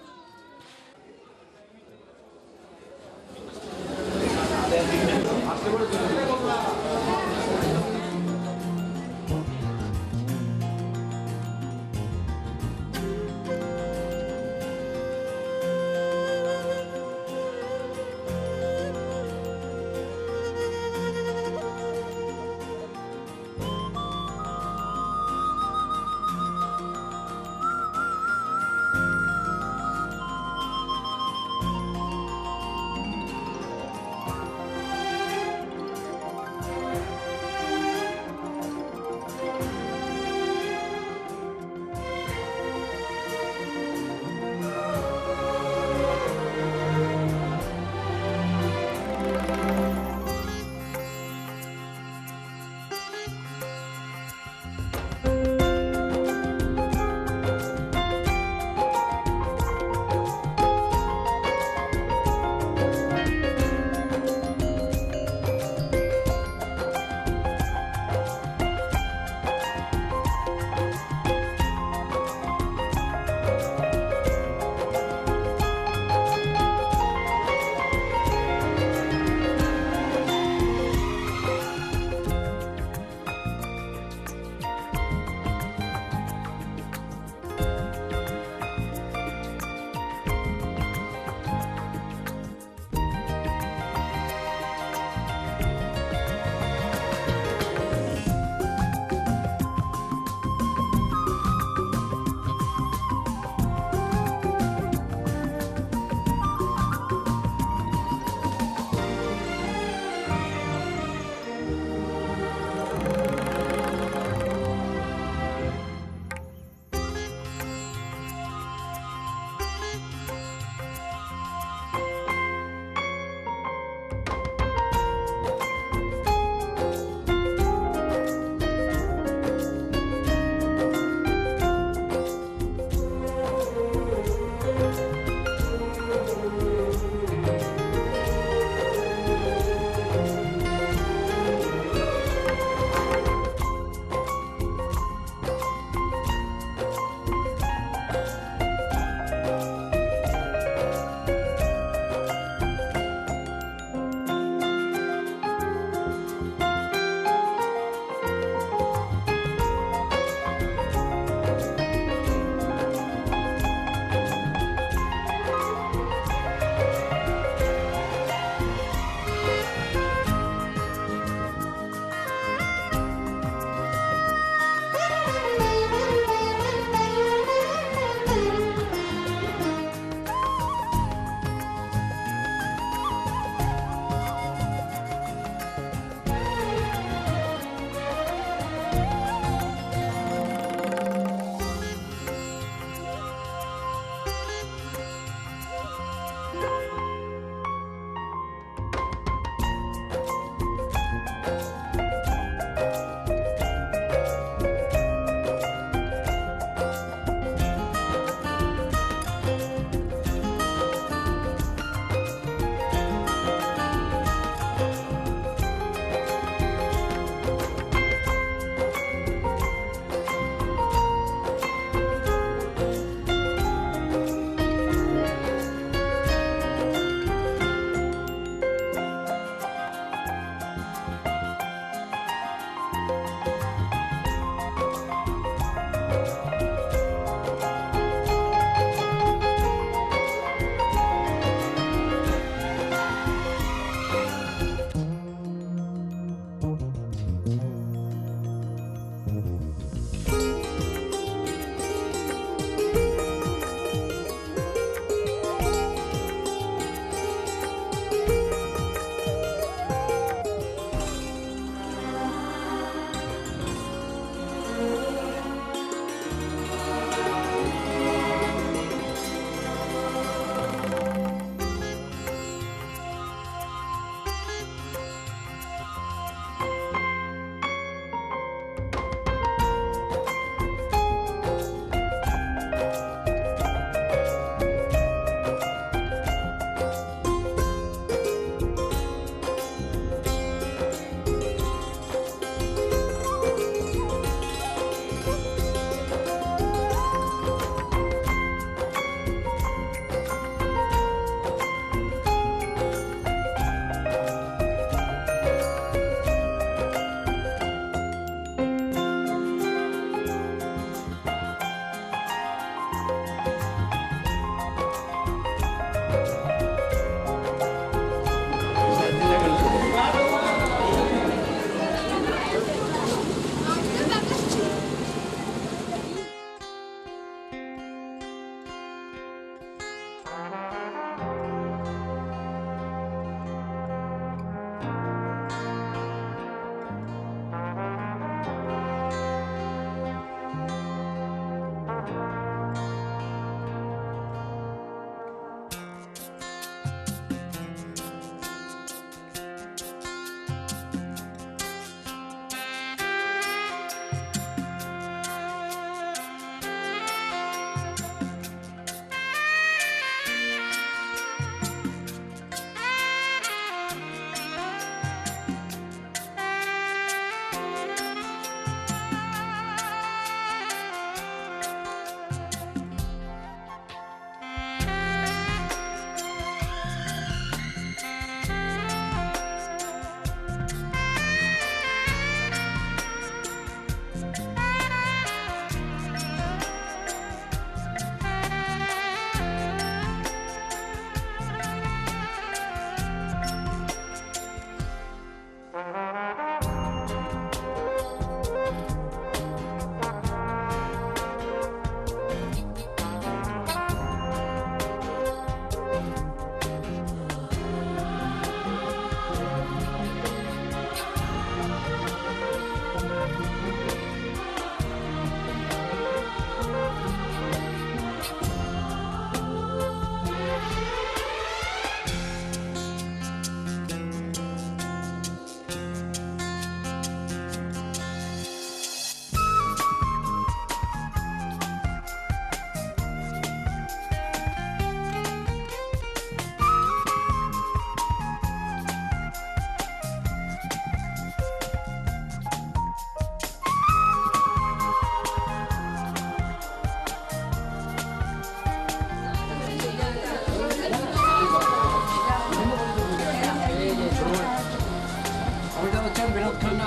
এই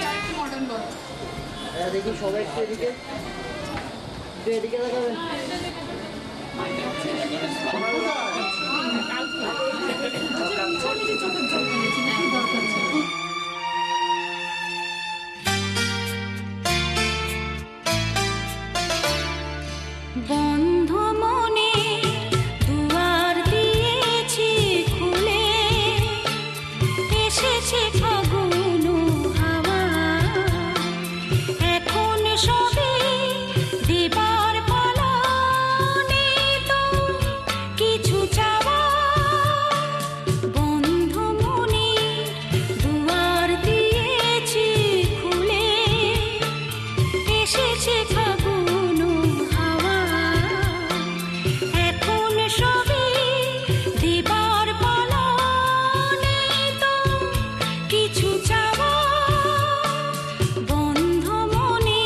আরেকটু মডার্ন বল। দেখি সবাই একটু এদিকে এদিকে দেখাবেন। বন্ধ মনে দুয়ার দিয়েছি খুলে, এসেছে ফাগুন হাওয়া, এখন সবে দেবার পালা, নেই তো কিছু চাওয়া। বন্ধ মনে দুয়ার দিয়েছি খুলে, এসেছে ফাগুন হাওয়া, এখন সবে দেবার পালা, নেই তো কিছু চাওয়া। বন্ধ মনে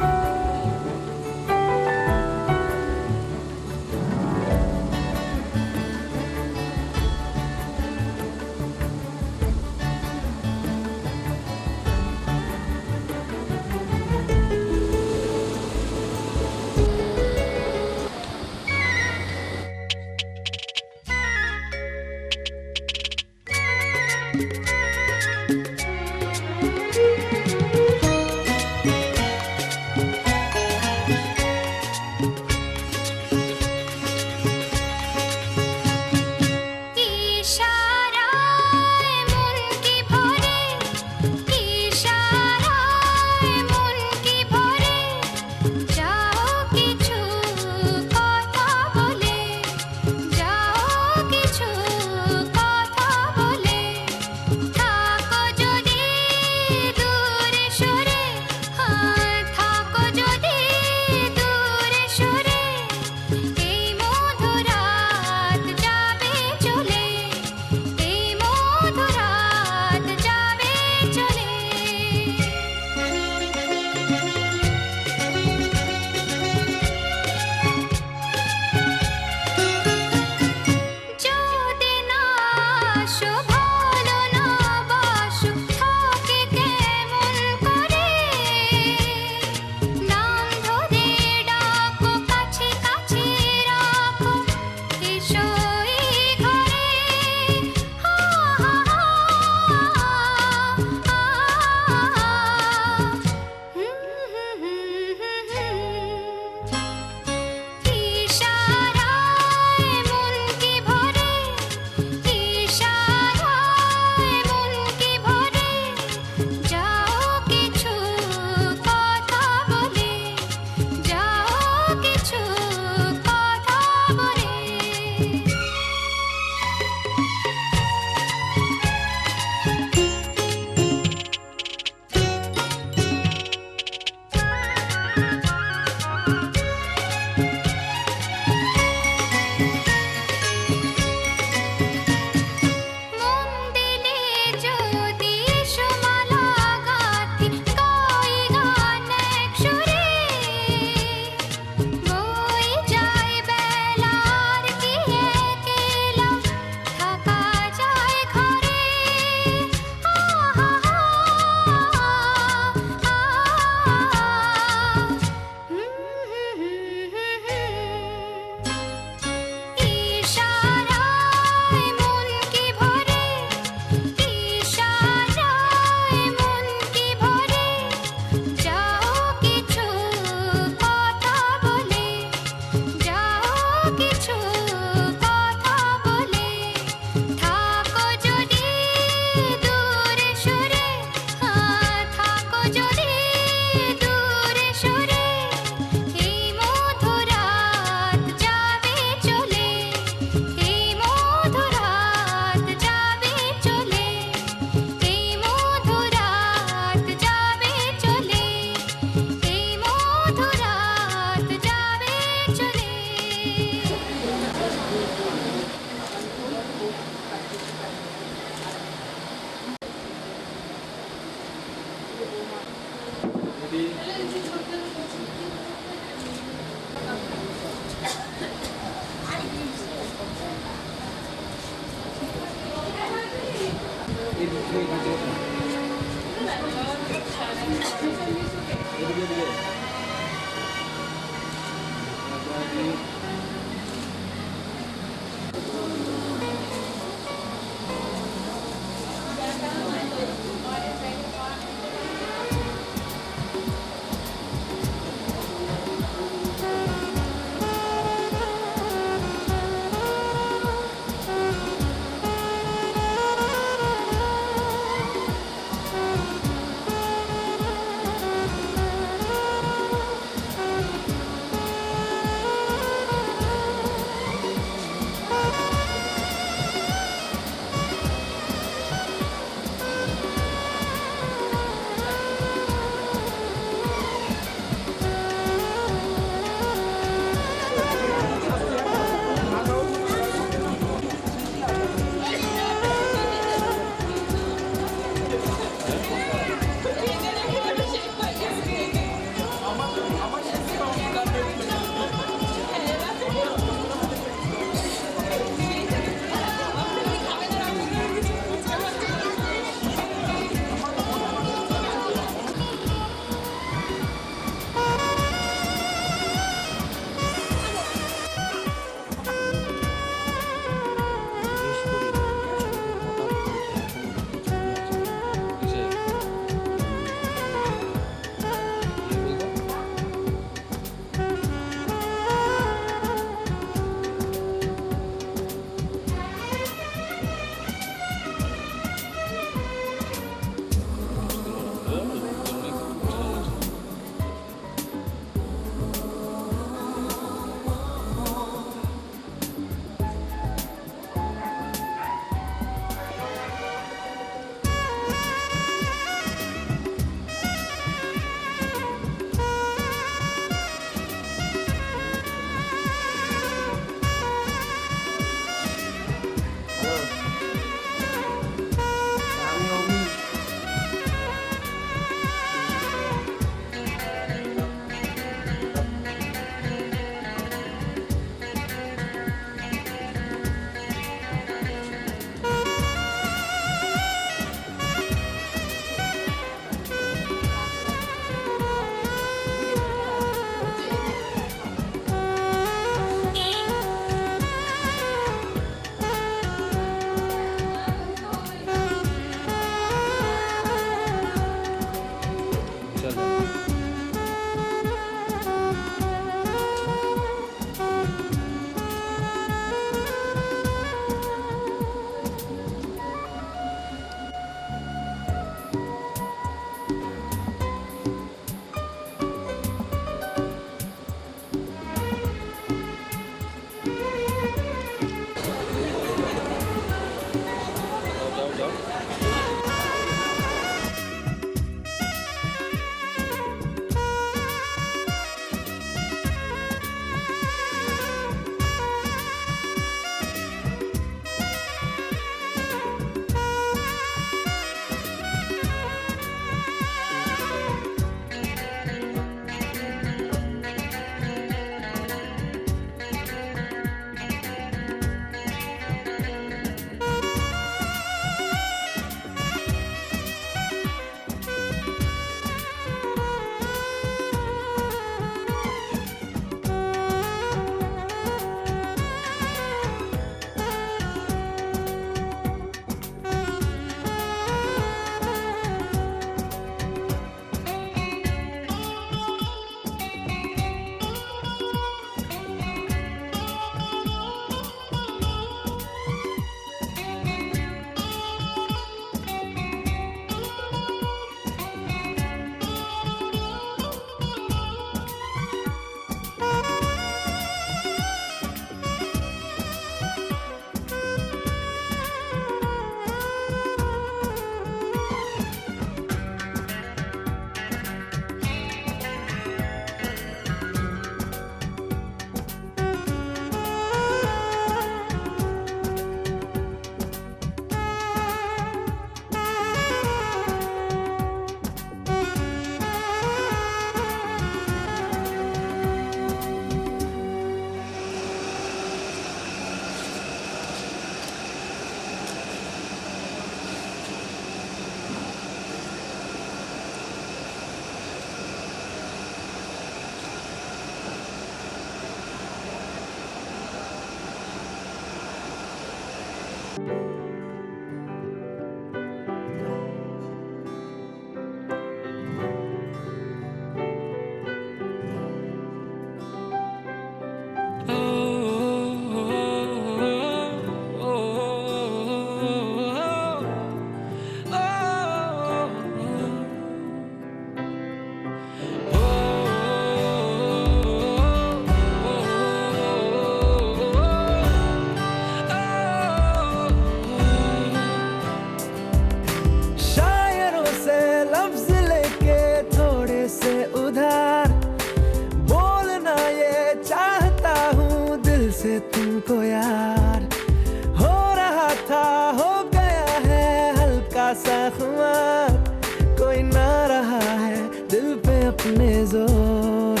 अपने जोर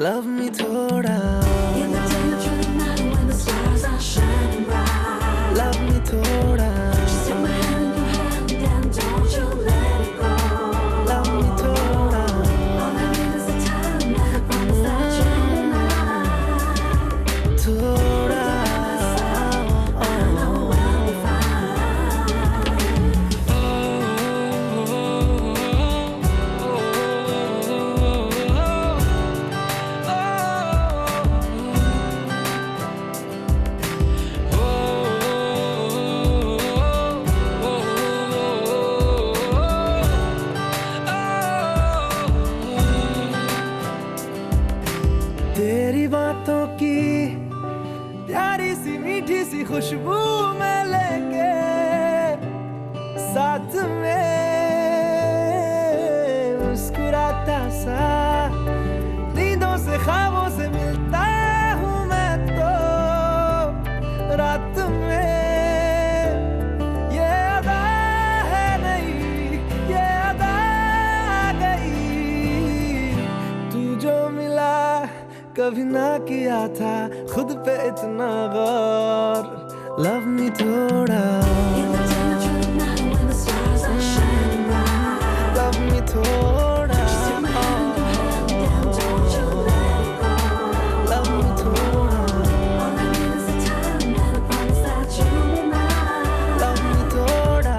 लव मी थोड़ा लव मी थोड़ा लव मी थोड़ा थोड़ा तेरी बातों की प्यारी सी मीठी सी खुशबू में लेके साथ में मुस्कुराता सा नींदों से ख्वाबों से मिलता हूँ मैं तो रात में ये अदा है नहीं ये अदा आ गई तू जो मिला कभी ना किया था खुद पे इतना गौर लव मी थोड़ा लव मी थोड़ा लव मी थोड़ा लव मी थोड़ा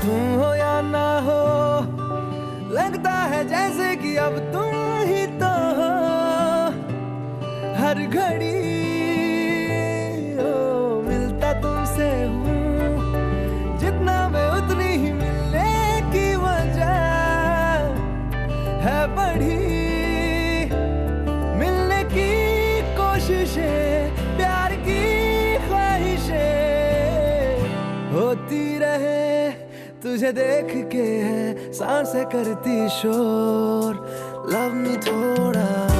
तुम हो या ना हो लगता है जैसे कि अब तुम ही तो हो हर घड़ी ओ मिलता तुमसे हूँ जितना मैं उतनी ही मिलने की वजह है बढ़ी मिलने की कोशिशें प्यार की ख्वाहिशें होती रहे तुझे देख के है सांसें करती शोर लव मी थोड़ा